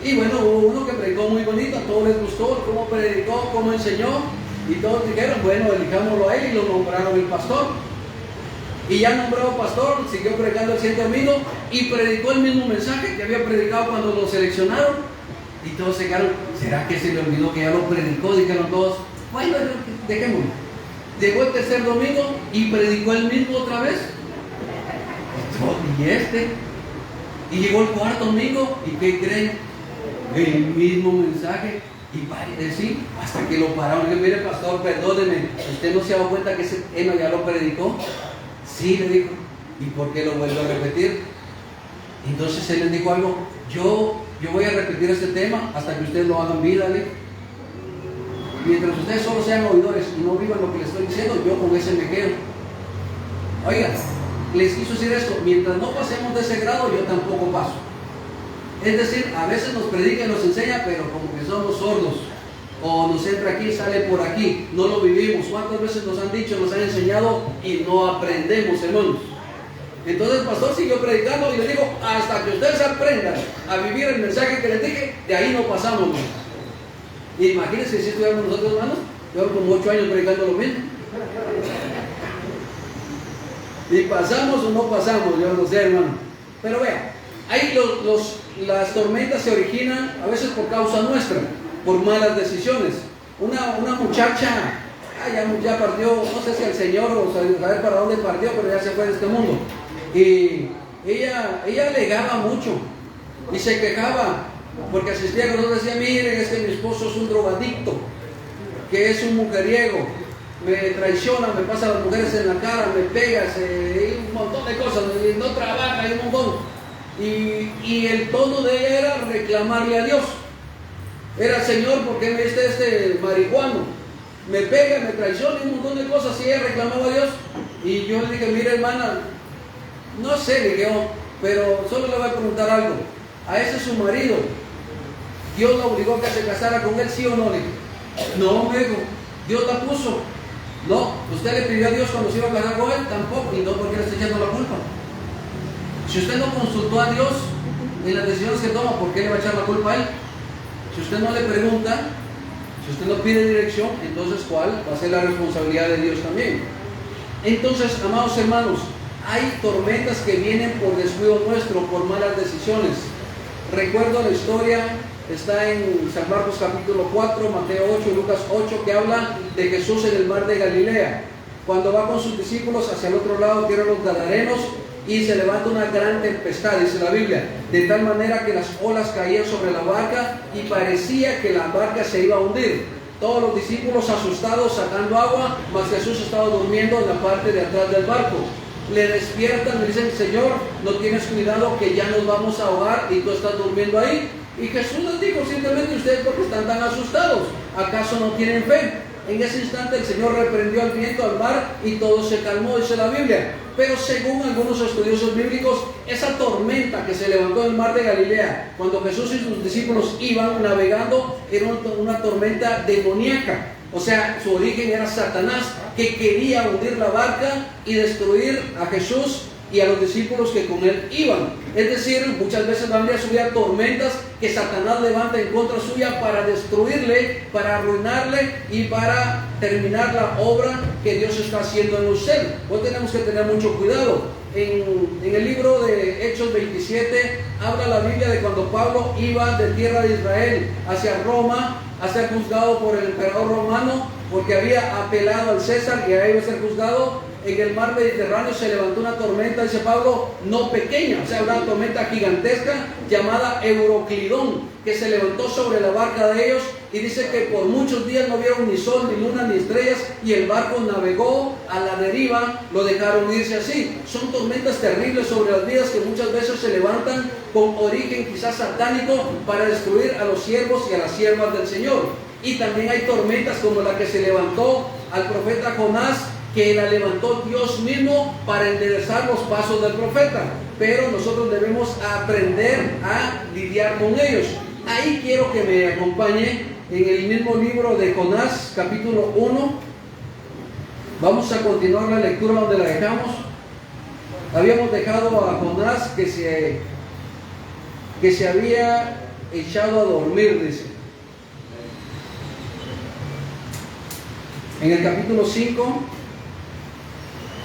Y bueno, hubo uno que predicó muy bonito, a todos les gustó cómo predicó, cómo enseñó. Y todos dijeron, bueno, elijámoslo a él, y lo nombraron el pastor. Y ya nombrado pastor, siguió predicando el siguiente domingo y predicó el mismo mensaje que había predicado cuando lo seleccionaron. Y todos se quedaron, ¿será que se le olvidó que ya lo predicó? Dijeron todos, bueno, dejémoslo. Llegó el tercer domingo y predicó el mismo otra vez. Y llegó el cuarto domingo, ¿y qué creen? El mismo mensaje. Y parece decir, hasta que lo pararon. Le dije, mire pastor, perdóneme, ¿usted no se ha dado cuenta que ese tema ya lo predicó? Sí, le dijo. ¿Y por qué lo vuelvo a repetir? Entonces él les dijo algo, yo voy a repetir este tema hasta que ustedes lo hagan vida, ¿le? Mientras ustedes solo sean oidores y no vivan lo que les estoy diciendo, yo con ese me quedo. Oigan, les quiso decir esto, mientras no pasemos de ese grado, yo tampoco paso. Es decir, a veces nos predica y nos enseña, pero como que somos sordos. O nos entra aquí, sale por aquí, no lo vivimos. ¿Cuántas veces nos han dicho, nos han enseñado y no aprendemos, hermanos? Entonces el pastor siguió predicando y le dijo, hasta que ustedes aprendan a vivir el mensaje que les dije, de ahí no pasamos. Y imagínense si estuviéramos nosotros, hermanos, llevamos como 8 años predicando lo mismo. Y pasamos o no pasamos, yo no sé, hermano. Pero vean, ahí las tormentas se originan a veces por causa nuestra, por malas decisiones. Una muchacha ya partió, no sé si el Señor o saber para dónde partió, pero ya se fue de este mundo. Y ella alegaba mucho y se quejaba porque asistía con nosotros, decía, miren, es que mi esposo es un drogadicto, que es un mujeriego, me traiciona, me pasa a las mujeres en la cara, me pega, un montón de cosas, no trabaja, hay un montón. Y el tono de ella era reclamarle a Dios. Era, Señor, ¿por qué me diste este marihuano? Me pega, me traiciona y un montón de cosas. Y ella reclamaba a Dios. Y yo le dije, mira hermana, no sé, le dije, pero solo le voy a preguntar algo. A ese su marido, ¿Dios la obligó a que se casara con él, sí o no? Le dije, no, me dijo, Dios la puso. No, ¿usted le pidió a Dios cuando se iba a casar con él? Tampoco, y no porque le está echando la culpa. Si usted no consultó a Dios en las decisiones que toma, ¿por qué le va a echar la culpa a él? Si usted no le pregunta, Si usted no pide dirección, entonces ¿cuál va a ser la responsabilidad de Dios también? Entonces, amados hermanos, hay tormentas que vienen por descuido nuestro, por malas decisiones. Recuerdo la historia, está en San Marcos capítulo 4, Mateo 8 y Lucas 8, que habla de Jesús en el mar de Galilea, cuando va con sus discípulos hacia el otro lado, tierra de los Gadarenos, y se levanta una gran tempestad, dice la Biblia, de tal manera que las olas caían sobre la barca y parecía que la barca se iba a hundir. Todos los discípulos asustados sacando agua, mas Jesús estaba durmiendo en la parte de atrás del barco. Le despiertan, le dicen: Señor, no tienes cuidado que ya nos vamos a ahogar y tú estás durmiendo ahí. Y Jesús les dijo simplemente: ustedes porque están tan asustados, ¿acaso no tienen fe? En ese instante el Señor reprendió al viento, al mar, y todo se calmó, dice la Biblia. Pero según algunos estudiosos bíblicos, esa tormenta que se levantó en el mar de Galilea, cuando Jesús y sus discípulos iban navegando, era una tormenta demoníaca. O sea, su origen era Satanás, que quería hundir la barca y destruir a Jesús y a los discípulos que con él iban. Es decir, muchas veces la Biblia subía tormentas que Satanás levanta en contra suya para destruirle, para arruinarle y para terminar la obra que Dios está haciendo en usted. Hoy tenemos que tener mucho cuidado. En el libro de Hechos 27 habla la Biblia de cuando Pablo iba de tierra de Israel hacia Roma a ser juzgado por el emperador romano, porque había apelado al César y a él iba a ser juzgado. En el mar Mediterráneo se levantó una tormenta, dice Pablo, no pequeña, o sea, una tormenta gigantesca llamada Euroclidón, que se levantó sobre la barca de ellos, y dice que por muchos días no vieron ni sol, ni luna, ni estrellas, y el barco navegó a la deriva, lo dejaron irse así. Son tormentas terribles sobre las vidas que muchas veces se levantan con origen quizás satánico para destruir a los siervos y a las siervas del Señor. Y también hay tormentas como la que se levantó al profeta Jonás, que la levantó Dios mismo para enderezar los pasos del profeta. Pero nosotros debemos aprender a lidiar con ellos. Ahí quiero que me acompañe en el mismo libro de Jonás, capítulo 1. Vamos a continuar la lectura donde la dejamos. Habíamos dejado a Jonás que se había echado a dormir, dice. En el capítulo 5,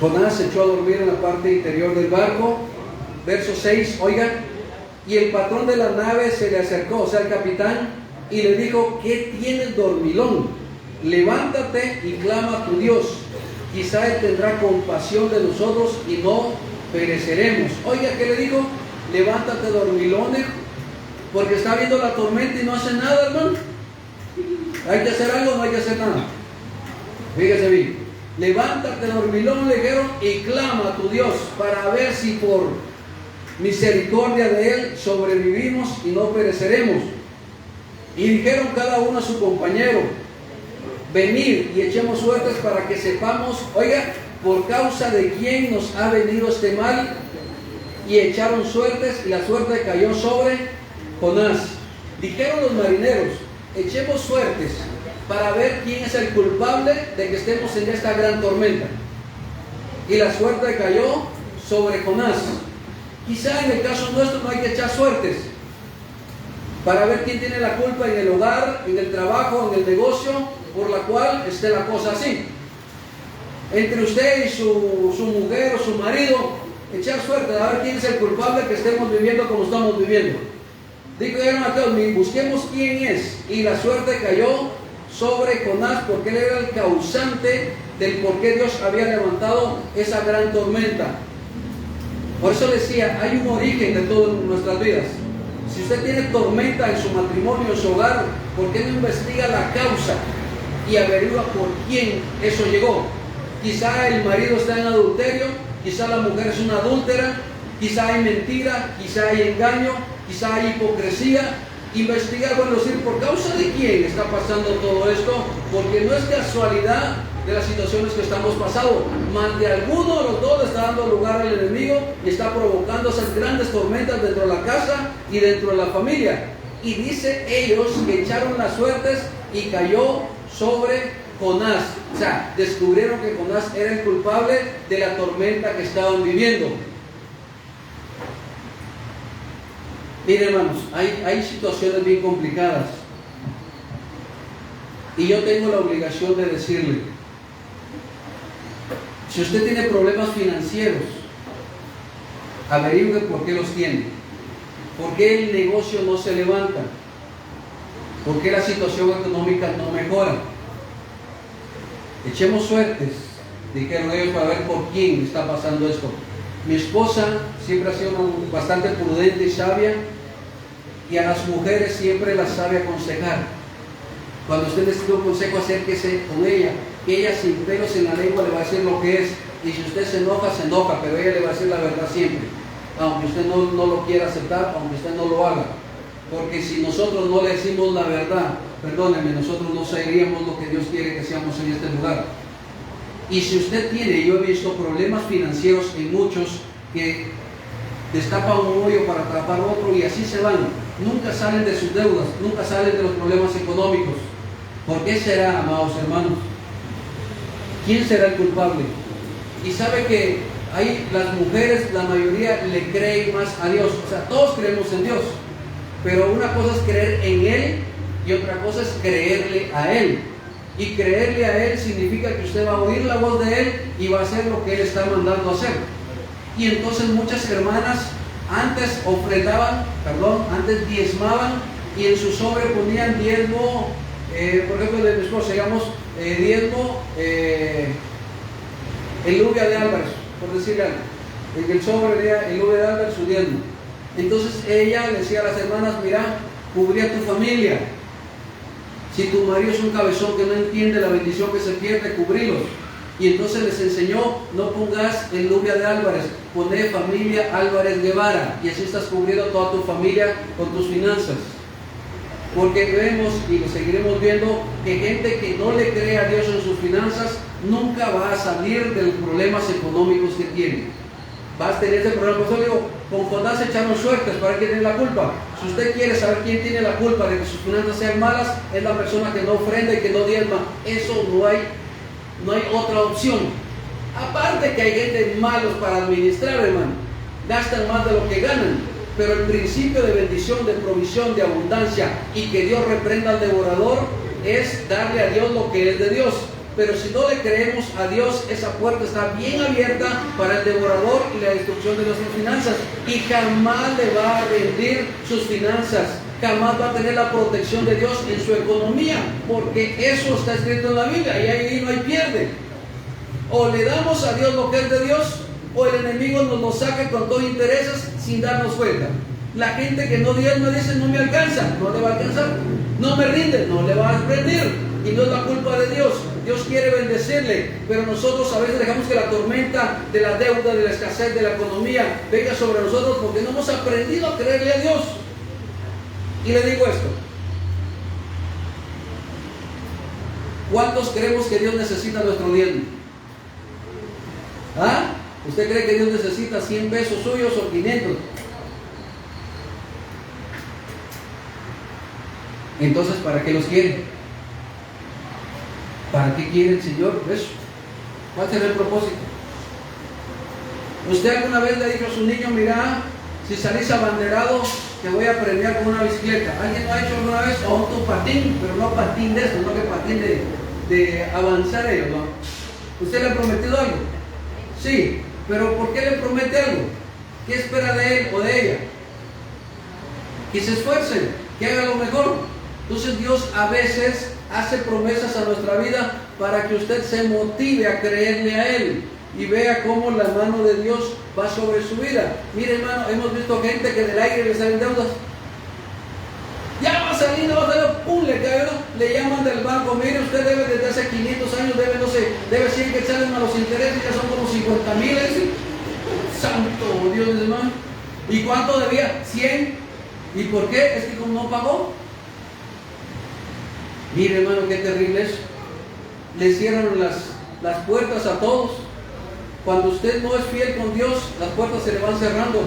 Jonás se echó a dormir en la parte interior del barco. Verso 6, oigan, y el patrón de la nave se le acercó, o sea, el capitán, y le dijo: ¿qué tienes, dormilón? Levántate y clama a tu Dios, quizá Él tendrá compasión de nosotros y no pereceremos. Oiga, ¿qué le dijo? Levántate, dormilón, porque está viendo la tormenta y no hace nada, hermano. ¿Hay que hacer algo o no hay que hacer nada? Fíjese bien. Levántate, dormilón, le dijeron, y clama a tu Dios para ver si por misericordia de Él sobrevivimos y no pereceremos. Y dijeron cada uno a su compañero: venid y echemos suertes para que sepamos, oiga, por causa de quién nos ha venido este mal. Y echaron suertes, y la suerte cayó sobre Jonás. Dijeron los marineros: echemos suertes para ver quién es el culpable de que estemos en esta gran tormenta. Y la suerte cayó sobre Jonás. Quizá en el caso nuestro no hay que echar suertes para ver quién tiene la culpa en el hogar, en el trabajo, en el negocio, por la cual esté la cosa así. Entre usted y su mujer o su marido, echar suerte a ver quién es el culpable que estemos viviendo como estamos viviendo. Dijeron a todos: busquemos quién es. Y la suerte cayó sobre Jonás, porque él era el causante del por qué Dios había levantado esa gran tormenta. Por eso decía, hay un origen de todo en nuestras vidas. Si usted tiene tormenta en su matrimonio, en su hogar, ¿por qué no investiga la causa y averigua por quién eso llegó? Quizá el marido está en adulterio, quizá la mujer es una adúltera, quizá hay mentira, quizá hay engaño, quizá hay hipocresía. Investigar, bueno, decir, ¿por causa de quién está pasando todo esto? Porque no es casualidad de las situaciones que estamos pasando, más de alguno de los dos está dando lugar al enemigo y está provocando esas grandes tormentas dentro de la casa y dentro de la familia. Y dice ellos que echaron las suertes y cayó sobre Jonás. O sea, descubrieron que Jonás era el culpable de la tormenta que estaban viviendo. Miren, hermanos, hay situaciones bien complicadas. Y yo tengo la obligación de decirle, si usted tiene problemas financieros, averigüe por qué los tiene. ¿Por qué el negocio no se levanta? ¿Por qué la situación económica no mejora? Echemos suertes, dijeron ellos, para ver por quién está pasando esto. Mi esposa siempre ha sido bastante prudente y sabia, y a las mujeres siempre las sabe aconsejar. Cuando usted necesita un consejo, acérquese con ella, que ella sin pelos en la lengua le va a decir lo que es, y si usted se enoja, pero ella le va a decir la verdad siempre, aunque usted no lo quiera aceptar, aunque usted no lo haga. Porque si nosotros no le decimos la verdad, perdónenme, nosotros no seríamos lo que Dios quiere que seamos en este lugar. Y si usted tiene, yo he visto problemas financieros en muchos que destapan un hoyo para tapar otro y así se van. Nunca salen de sus deudas, nunca salen de los problemas económicos. ¿Por qué será, amados hermanos? ¿Quién será el culpable? Y sabe que hay las mujeres, la mayoría le creen más a Dios. O sea, todos creemos en Dios. Pero una cosa es creer en Él y otra cosa es creerle a Él. Y creerle a Él significa que usted va a oír la voz de Él y va a hacer lo que Él está mandando a hacer. Y entonces muchas hermanas antes antes diezmaban y en su sobre ponían diezmo, por ejemplo de mi esposa, digamos, diezmo, Elubia de Álvarez, por decirle algo. En el sobre venía Elubia de Álvarez su diezmo. Entonces ella le decía a las hermanas, mira, cubrí a tu familia. Si tu marido es un cabezón que no entiende la bendición que se pierde, cubrilos. Y entonces les enseñó, no pongas Elubia de Álvarez, poné familia Álvarez Guevara, y así estás cubriendo a toda tu familia con tus finanzas. Porque vemos y lo seguiremos viendo que gente que no le cree a Dios en sus finanzas nunca va a salir de los problemas económicos que tiene. Vas a tener ese problema. Por eso digo, con Jonás echaron suertes para quién tiene la culpa. Si usted quiere saber quién tiene la culpa de que sus finanzas sean malas, es la persona que no ofrenda y que no diezma. Eso no hay otra opción. Aparte que hay gente malos para administrar, hermano, gastan más de lo que ganan, pero el principio de bendición, de provisión, de abundancia y que Dios reprenda al devorador es darle a Dios lo que es de Dios. Pero si no le creemos a Dios, esa puerta está bien abierta para el devorador y la destrucción de nuestras finanzas, y jamás le va a rendir sus finanzas, jamás va a tener la protección de Dios en su economía, porque eso está escrito en la Biblia y ahí no hay pierde. O le damos a Dios lo que es de Dios, o el enemigo nos lo saca con todos intereses sin darnos cuenta. La gente que no diezma dice, no me alcanza, no le va a alcanzar. No me rinde, no le va a rendir. Y no es la culpa de Dios. Dios quiere bendecirle, pero nosotros a veces dejamos que la tormenta de la deuda, de la escasez, de la economía venga sobre nosotros porque no hemos aprendido a creerle a Dios. Y le digo esto: ¿cuántos creemos que Dios necesita nuestro diezmo? ¿Ah? ¿Usted cree que Dios necesita 100 pesos suyos o 500? Entonces, ¿para qué los quiere? ¿Para qué quiere el Señor eso? ¿Cuál será el propósito? ¿Usted alguna vez le dijo a su niño, mira, si salís abanderado, te voy a premiar con una bicicleta? ¿Alguien lo ha hecho alguna vez? O un patín, pero no patín de eso, no que patín de avanzar ellos, ¿no? ¿Usted le ha prometido algo? Sí, pero ¿por qué le promete algo? ¿Qué espera de él o de ella? Que se esfuerce, que haga lo mejor. Entonces Dios a veces hace promesas a nuestra vida para que usted se motive a creerle a Él y vea cómo la mano de Dios va sobre su vida. Mire, hermano, hemos visto gente que del aire le salen deudas. Ya va a salir, pum, le cae, le llaman del banco, mire, usted debe desde hace 500 años, debe, no sé, debe 100 quetzales más los intereses, ya son como 50,000, santo Dios, hermano. ¿Y cuánto debía? 100. ¿Y por qué? Es que como no pagó. Mire, hermano, qué terrible es. Le cierran las puertas a todos. Cuando usted no es fiel con Dios, las puertas se le van cerrando.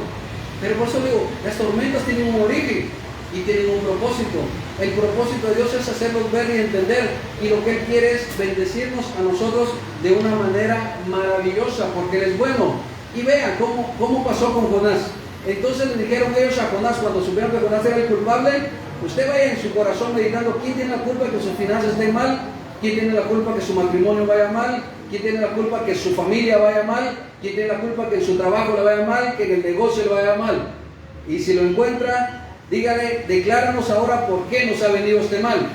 Pero por eso digo, las tormentas tienen un origen y tienen un propósito. El propósito de Dios es hacernos ver y entender, y lo que Él quiere es bendecirnos a nosotros de una manera maravillosa, porque Él es bueno. Y vean cómo pasó con Jonás. Entonces le dijeron ellos a Jonás, cuando supieron que Jonás era el culpable, Usted vaya en su corazón meditando quién tiene la culpa de que sus finanzas estén mal, quién tiene la culpa que su matrimonio vaya mal, quién tiene la culpa que su familia vaya mal, quién tiene la culpa que en su trabajo le vaya mal, que en el negocio le vaya mal. Y si lo encuentra, dígale, decláranos ahora por qué nos ha venido este mal.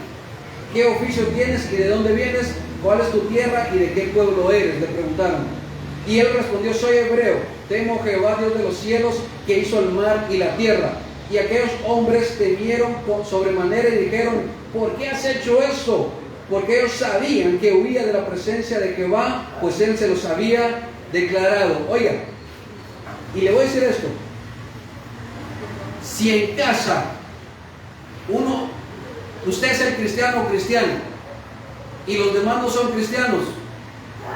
¿Qué oficio tienes y de dónde vienes? ¿Cuál es tu tierra y de qué pueblo eres? Le preguntaron. Y él respondió, soy hebreo, temo a Jehová Dios de los cielos, que hizo el mar y la tierra. Y aquellos hombres temieron sobremanera y dijeron, ¿por qué has hecho esto? Porque ellos sabían que huía de la presencia de Jehová, pues él se los había declarado. Oiga, y le voy a decir esto. Si en casa usted es el cristiano o cristiana, y los demás no son cristianos,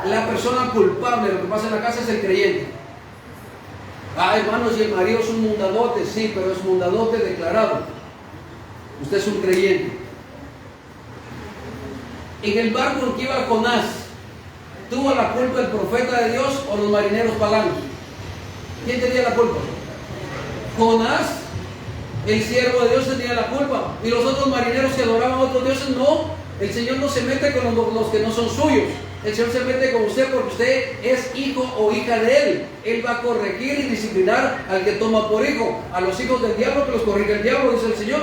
la persona culpable de lo que pasa en la casa es el creyente. Ah, hermanos, y el marido es un mundadote, sí, pero es mundadote declarado. Usted es un creyente. En el barco en que iba Jonás, ¿tuvo la culpa el profeta de Dios o los marineros paganos? ¿Quién tenía la culpa? Jonás, el siervo de Dios, tenía la culpa. Y los otros marineros que adoraban a otros dioses, no. El Señor no se mete con los que no son suyos. El Señor se mete con usted porque usted es hijo o hija de Él. Él va a corregir y disciplinar al que toma por hijo. A los hijos del diablo que los corrige el diablo, dice el Señor.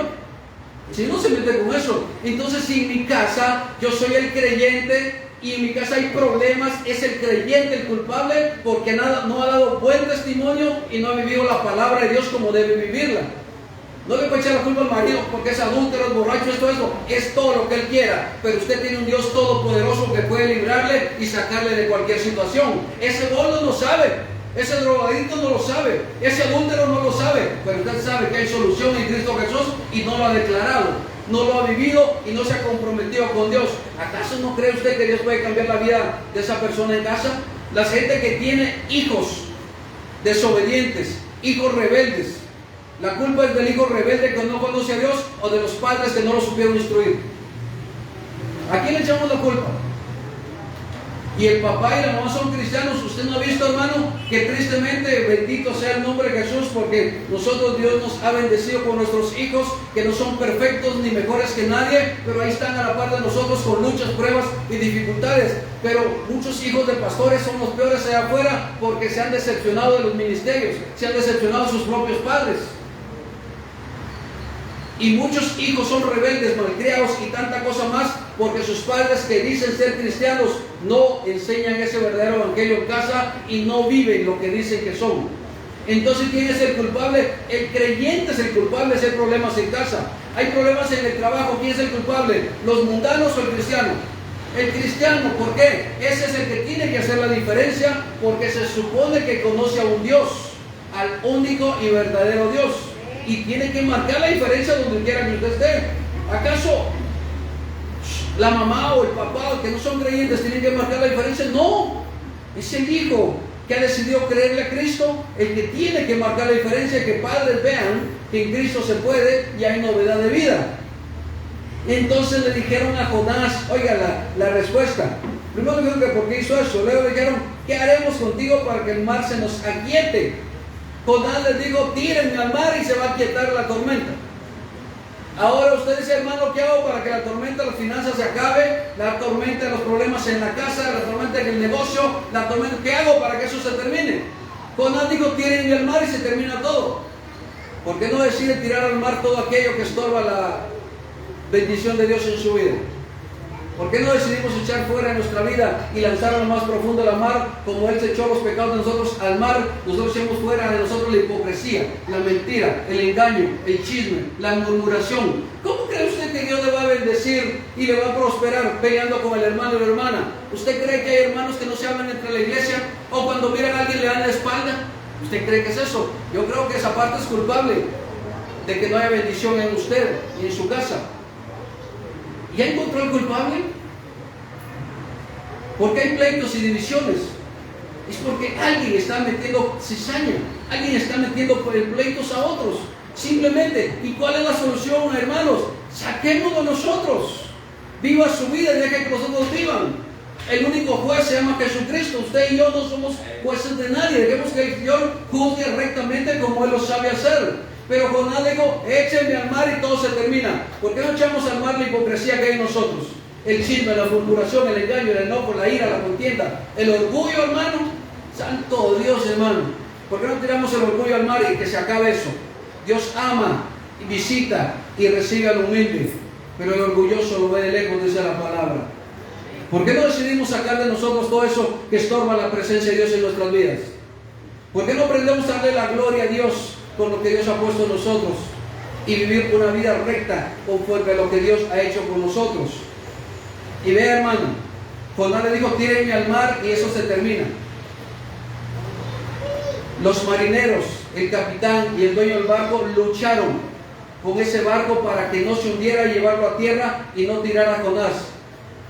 El Señor no se mete con eso. Entonces, si en mi casa yo soy el creyente y en mi casa hay problemas, es el creyente el culpable porque no ha dado buen testimonio y no ha vivido la palabra de Dios como debe vivirla. No le puede echar la culpa al marido porque es adúltero, es borracho, esto, eso. Es todo lo que él quiera. Pero usted tiene un Dios todopoderoso que puede librarle y sacarle de cualquier situación. Ese gordo no sabe. Ese drogadicto no lo sabe. Ese adúltero no lo sabe. Pero usted sabe que hay solución en Cristo Jesús y no lo ha declarado. No lo ha vivido y no se ha comprometido con Dios. ¿Acaso no cree usted que Dios puede cambiar la vida de esa persona en casa? La gente que tiene hijos desobedientes, hijos rebeldes. ¿La culpa es del hijo rebelde que no conoce a Dios o de los padres que no lo supieron instruir? ¿A quién le echamos la culpa? Y el papá y la mamá son cristianos. ¿Usted no ha visto, hermano, que tristemente, bendito sea el nombre de Jesús, porque nosotros, Dios nos ha bendecido con nuestros hijos, que no son perfectos ni mejores que nadie, pero ahí están a la par de nosotros con luchas, pruebas y dificultades? Pero muchos hijos de pastores son los peores allá afuera porque se han decepcionado de los ministerios, se han decepcionado de sus propios padres. Y muchos hijos son rebeldes, malcriados y tanta cosa más porque sus padres que dicen ser cristianos no enseñan ese verdadero evangelio en casa y no viven lo que dicen que son. Entonces, ¿quién es el culpable? El creyente es el culpable de hacer problemas en casa. Hay problemas en el trabajo. ¿Quién es el culpable? ¿Los mundanos o el cristiano? El cristiano. ¿Por qué? Ese es el que tiene que hacer la diferencia porque se supone que conoce a un Dios, al único y verdadero Dios. Y tiene que marcar la diferencia donde quiera que usted esté. ¿Acaso la mamá o el papá que no son creyentes tienen que marcar la diferencia? No, es el hijo que ha decidido creerle a Cristo el que tiene que marcar la diferencia, que padres vean que en Cristo se puede y hay novedad de vida. Entonces le dijeron a Jonás, oiga la respuesta. Primero le dijeron que por qué hizo eso. Luego le dijeron, ¿qué haremos contigo para que el mar se nos aquiete? Jonás les dijo, tírenme al mar y se va a aquietar la tormenta. Ahora usted dice, hermano, ¿qué hago para que la tormenta de las finanzas se acabe? La tormenta de los problemas en la casa, la tormenta en el negocio, la tormenta, ¿qué hago para que eso se termine? Jonás dijo, tírenme al mar y se termina todo. ¿Por qué no decide tirar al mar todo aquello que estorba la bendición de Dios en su vida? ¿Por qué no decidimos echar fuera de nuestra vida y lanzar a lo más profundo de la mar, como Él se echó los pecados de nosotros al mar? Nosotros echamos fuera de nosotros la hipocresía, la mentira, el engaño, el chisme, la murmuración. ¿Cómo cree usted que Dios le va a bendecir y le va a prosperar peleando con el hermano y la hermana? ¿Usted cree que hay hermanos que no se hablan entre la iglesia o cuando miran a alguien le dan la espalda? ¿Usted cree que es eso? Yo creo que esa parte es culpable de que no haya bendición en usted y en su casa. ¿Ya encontró el culpable? Porque hay pleitos y divisiones. Es porque alguien está metiendo cizaña, alguien está metiendo pleitos a otros. Simplemente, ¿y cuál es la solución, hermanos? Saquémonos nosotros. Viva su vida y deje que los otros vivan. El único juez se llama Jesucristo. Usted y yo no somos jueces de nadie. Dejemos que el Señor juzgue rectamente como Él lo sabe hacer. Pero Jonás dijo, échenme al mar y todo se termina. ¿Por qué no echamos al mar la hipocresía que hay en nosotros? El chisme, la murmuración, el engaño, el enojo, la ira, la contienda, el orgullo, hermano. Santo Dios, hermano. ¿Por qué no tiramos el orgullo al mar y que se acabe eso? Dios ama y visita y recibe al humilde, pero el orgulloso lo ve de lejos, dice la palabra. ¿Por qué no decidimos sacar de nosotros todo eso que estorba la presencia de Dios en nuestras vidas? ¿Por qué no aprendemos a darle la gloria a Dios con lo que Dios ha puesto en nosotros y vivir una vida recta conforme a lo que Dios ha hecho con nosotros? Y vea, hermano, Jonás le dijo, tírenme al mar y eso se termina. Los marineros, el capitán y el dueño del barco lucharon con ese barco para que no se hundiera y llevarlo a tierra y no tirar a Jonás,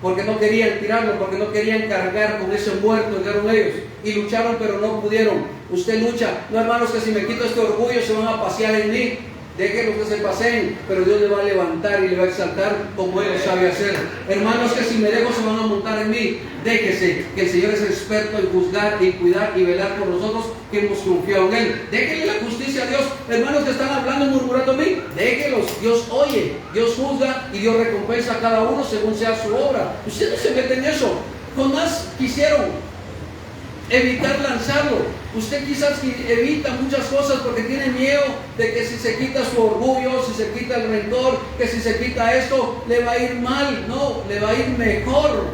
porque no querían tirarlo, porque no querían cargar con ese muerto que eran ellos, y lucharon pero no pudieron. Usted lucha, no, hermanos, que si me quito este orgullo se van a pasear en mí. Déjenlos que se paseen, pero Dios le va a levantar y le va a exaltar como Él lo sabe hacer. Hermanos, que si me dejo se van a montar en mí. Déjese, que el Señor es experto en juzgar y cuidar y velar por nosotros que hemos confiado en Él. Déjenle la justicia a Dios. Hermanos que están hablando y murmurando a mí, déjenlos. Dios oye, Dios juzga y Dios recompensa a cada uno según sea su obra. Ustedes no se meten en eso. Jonás quisieron evitar lanzarlo. Usted quizás evita muchas cosas porque tiene miedo de que si se quita su orgullo, si se quita el rencor, que si se quita esto, le va a ir mal. No, le va a ir mejor,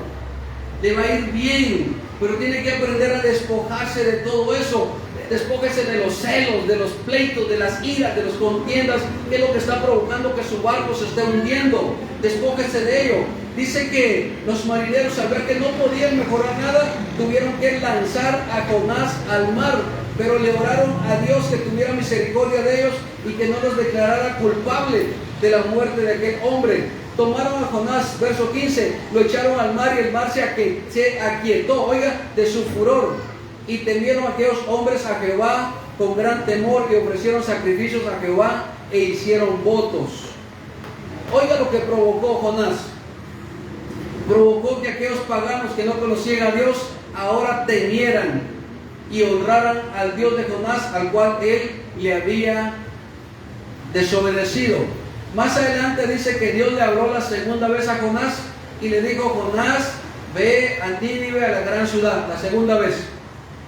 le va a ir bien. Pero tiene que aprender a despojarse de todo eso. Despójese de los celos, de los pleitos, de las iras, de las contiendas, que es lo que está provocando que su barco se esté hundiendo. Despójese de ello. Dice que los marineros, al ver que no podían mejorar nada, tuvieron que lanzar a Jonás al mar, pero le oraron a Dios que tuviera misericordia de ellos y que no los declarara culpable de la muerte de aquel hombre. Tomaron a Jonás, verso 15, lo echaron al mar y el mar se aquietó, oiga, de su furor. Y temieron aquellos hombres a Jehová con gran temor, que ofrecieron sacrificios a Jehová e hicieron votos. Oiga lo que provocó Jonás. Provocó que aquellos paganos que no conocían a Dios ahora temieran y honraran al Dios de Jonás, al cual él le había desobedecido. Más adelante dice que Dios le habló la segunda vez a Jonás y le dijo: Jonás, ve a Nínive, a la gran ciudad, la segunda vez.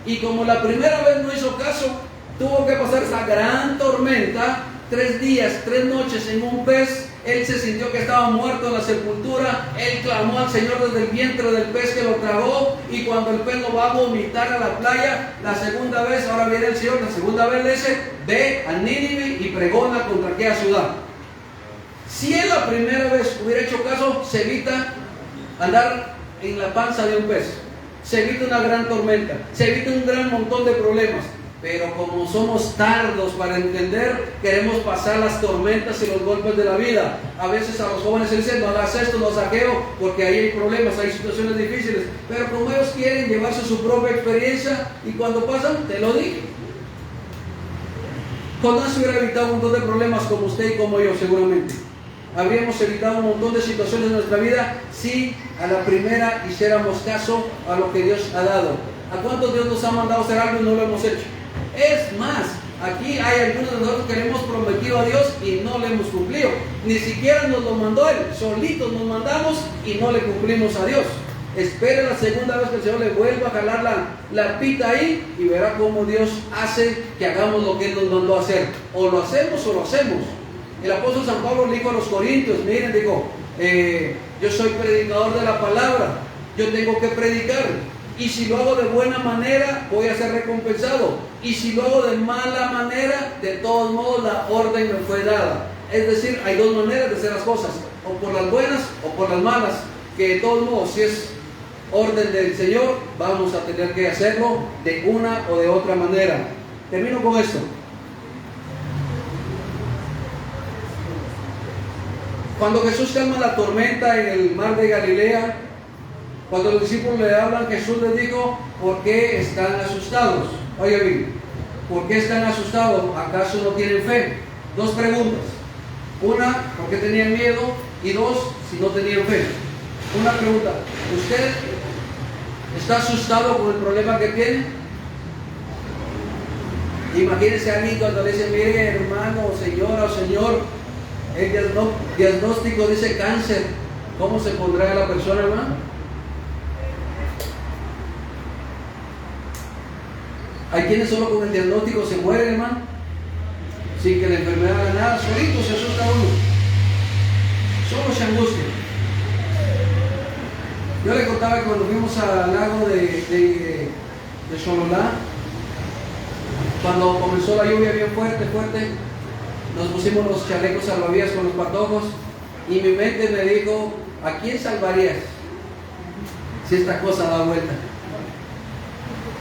Y como la primera vez no hizo caso, tuvo que pasar esa gran tormenta, 3 días, 3 noches en un pez. Él se sintió que estaba muerto en la sepultura. Él clamó al Señor desde el vientre del pez que lo tragó. Y cuando el pez lo va a vomitar a la playa, la segunda vez, ahora viene el Señor, la segunda vez le dice: ve a Nínive y pregona contra aquella ciudad. Si él la primera vez hubiera hecho caso, se evita andar en la panza de un pez, se evita una gran tormenta, se evita un gran montón de problemas. Pero como somos tardos para entender, queremos pasar las tormentas y los golpes de la vida. A veces a los jóvenes se dicen: no hagas esto, no saqueo, porque ahí hay problemas, hay situaciones difíciles. Pero como ellos quieren llevarse su propia experiencia, y cuando pasan, te lo dije. Jonás hubiera evitado un montón de problemas como usted y como yo, seguramente. Habríamos evitado un montón de situaciones en nuestra vida si a la primera hiciéramos caso a lo que Dios ha dado. ¿A cuántos Dios nos ha mandado hacer algo y no lo hemos hecho? Es más, aquí hay algunos de nosotros que le hemos prometido a Dios y no le hemos cumplido. Ni siquiera nos lo mandó Él, solitos nos mandamos y no le cumplimos a Dios. Espere la segunda vez que el Señor le vuelva a jalar la pita ahí y verá cómo Dios hace que hagamos lo que Él nos mandó a hacer. O lo hacemos o lo hacemos. El apóstol San Pablo le dijo a los corintios: miren, dijo, yo soy predicador de la palabra, yo tengo que predicar. Y si lo hago de buena manera, voy a ser recompensado. Y si lo hago de mala manera, de todos modos la orden me fue dada. Es decir, hay 2 maneras de hacer las cosas: o por las buenas o por las malas. Que de todos modos, si es orden del Señor, vamos a tener que hacerlo de una o de otra manera. Termino con esto. Cuando Jesús calma la tormenta en el mar de Galilea, cuando los discípulos le hablan, Jesús les dijo: ¿por qué están asustados? Oiga bien, ¿por qué están asustados? ¿Acaso no tienen fe? 2 preguntas. Una, ¿por qué tenían miedo? Y 2, si no tenían fe. Una pregunta: ¿usted está asustado por el problema que tiene? Imagínense a alguien cuando le dice, mire hermano, señora o señor, el diagnóstico dice cáncer. ¿Cómo se pondrá la persona, hermano? Hay quienes solo con el diagnóstico se mueren, hermano, sin que la enfermedad haga nada, solito se asusta uno, solo se angustia. Yo le contaba que cuando fuimos al lago de Xololá, cuando comenzó la lluvia bien fuerte, nos pusimos los chalecos salvavidas con los patojos y mi mente me dijo, ¿a quién salvarías si esta cosa da vuelta?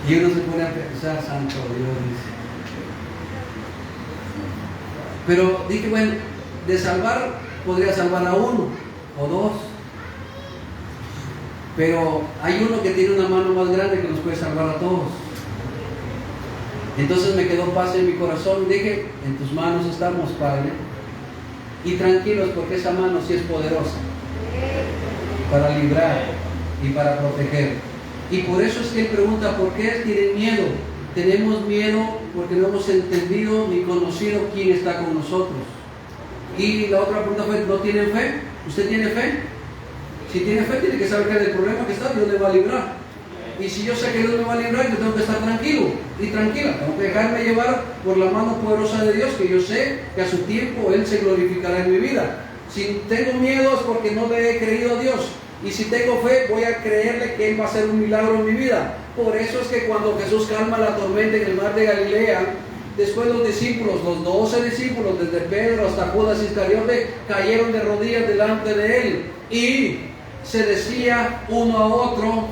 Y uno se pone a pensar, santo Dios, dice. Pero dije, bueno, de salvar podría salvar a uno o dos, pero hay uno que tiene una mano más grande que nos puede salvar a todos. Entonces me quedó paz en mi corazón. Dije, en tus manos estamos, Padre, y tranquilos, porque esa mano sí es poderosa para librar y para proteger. Y por eso es que él pregunta, ¿por qué tienen miedo? Tenemos miedo porque no hemos entendido ni conocido quién está con nosotros. Y la otra pregunta fue, ¿no tienen fe? ¿Usted tiene fe? Si tiene fe, tiene que saber que del problema que está, Dios le va a librar. Y si yo sé que Dios me va a librar, yo tengo que estar tranquilo y tranquila. Tengo que dejarme llevar por la mano poderosa de Dios, que yo sé que a su tiempo Él se glorificará en mi vida. Si tengo miedo es porque no le he creído a Dios. Y si tengo fe, voy a creerle que Él va a hacer un milagro en mi vida. Por eso es que cuando Jesús calma la tormenta en el mar de Galilea, después los discípulos, los 12 discípulos, desde Pedro hasta Judas Iscariote, cayeron de rodillas delante de Él. Y se decía uno a otro,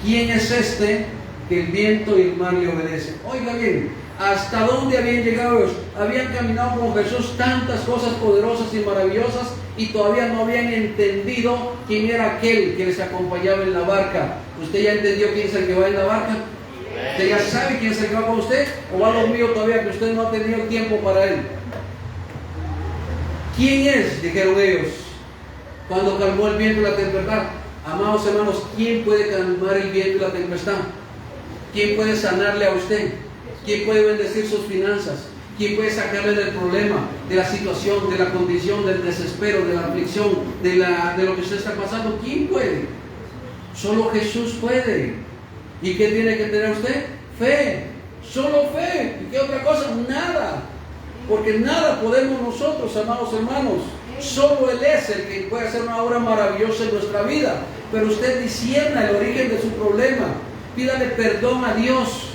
¿quién es este que el viento y el mar le obedecen? Oiga bien, ¿hasta dónde habían llegado ellos? Habían caminado con Jesús tantas cosas poderosas y maravillosas y todavía no habían entendido quién era aquel que les acompañaba en la barca. ¿Usted ya entendió quién es el que va en la barca? ¿Usted ya sabe quién es el que va con usted? ¿O va dormido todavía que usted no ha tenido tiempo para él? ¿Quién es? Dijeron ellos, cuando calmó el viento y la tempestad. Amados hermanos, ¿quién puede calmar el viento y la tempestad? ¿Quién puede sanarle a usted? ¿Quién puede bendecir sus finanzas? ¿Quién puede sacarle del problema, de la situación, de la condición, del desespero, de la aflicción, de lo que usted está pasando? ¿Quién puede? Solo Jesús puede. ¿Y qué tiene que tener usted? Fe. Solo fe. ¿Y qué otra cosa? Nada. Porque nada podemos nosotros, amados hermanos. Solo Él es el que puede hacer una obra maravillosa en nuestra vida. Pero usted discierna el origen de su problema. Pídale perdón a Dios.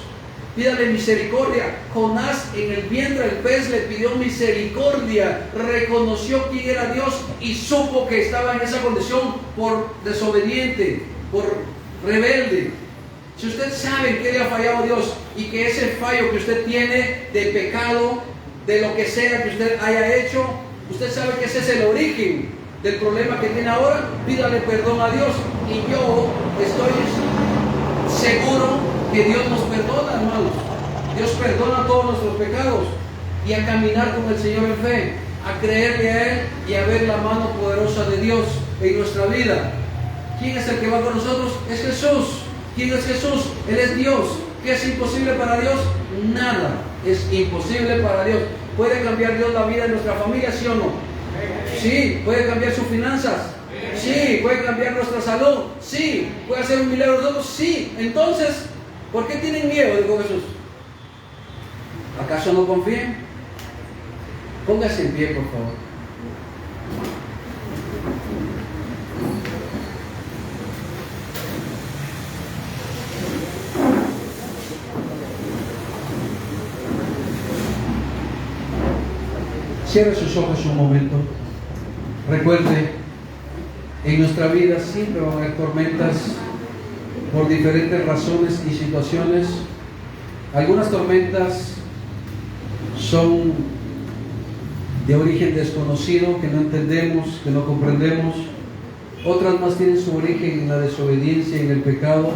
Pídale misericordia. Jonás en el vientre del pez le pidió misericordia. Reconoció quién era Dios y supo que estaba en esa condición por desobediente, por rebelde. Si usted sabe que le ha fallado a Dios y que ese fallo que usted tiene de pecado, de lo que sea que usted haya hecho, usted sabe que ese es el origen del problema que tiene ahora, pídale perdón a Dios. Y yo estoy seguro que Dios nos perdona, hermanos. Dios perdona todos nuestros pecados. Y a caminar con el Señor en fe, a creerle a Él y a ver la mano poderosa de Dios en nuestra vida. ¿Quién es el que va con nosotros? Es Jesús. ¿Quién es Jesús? Él es Dios. ¿Qué es imposible para Dios? Nada es imposible para Dios. ¿Puede cambiar Dios la vida de nuestra familia, sí o no? Sí. ¿Puede cambiar sus finanzas? Sí. ¿Puede cambiar nuestra salud? Sí. ¿Puede hacer un milagro de nosotros? Sí. Entonces, ¿por qué tienen miedo? Dijo Jesús. ¿Acaso no confían? Póngase en pie, por favor. Cierre sus ojos un momento. Recuerde, en nuestra vida siempre van a haber tormentas por diferentes razones y situaciones. Algunas tormentas son de origen desconocido, que no entendemos, que no comprendemos. Otras más tienen su origen en la desobediencia, en el pecado.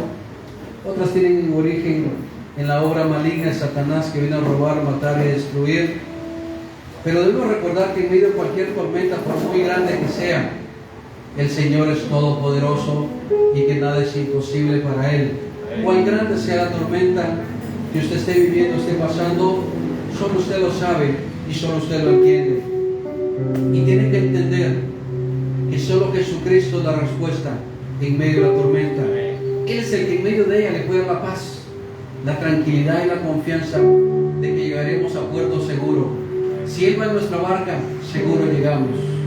Otras tienen origen en la obra maligna de Satanás, que viene a robar, matar y destruir. Pero debemos recordar que en medio de cualquier tormenta, por muy grande que sea, el Señor es todopoderoso y que nada es imposible para Él. Cuán grande sea la tormenta, que usted esté viviendo, esté pasando, solo usted lo sabe y solo usted lo entiende. Y tiene que entender que solo Jesucristo es la respuesta en medio de la tormenta. Él es el que en medio de ella le puede dar la paz, la tranquilidad y la confianza de que llegaremos a puerto seguro. Si Él va en nuestra barca, seguro llegamos.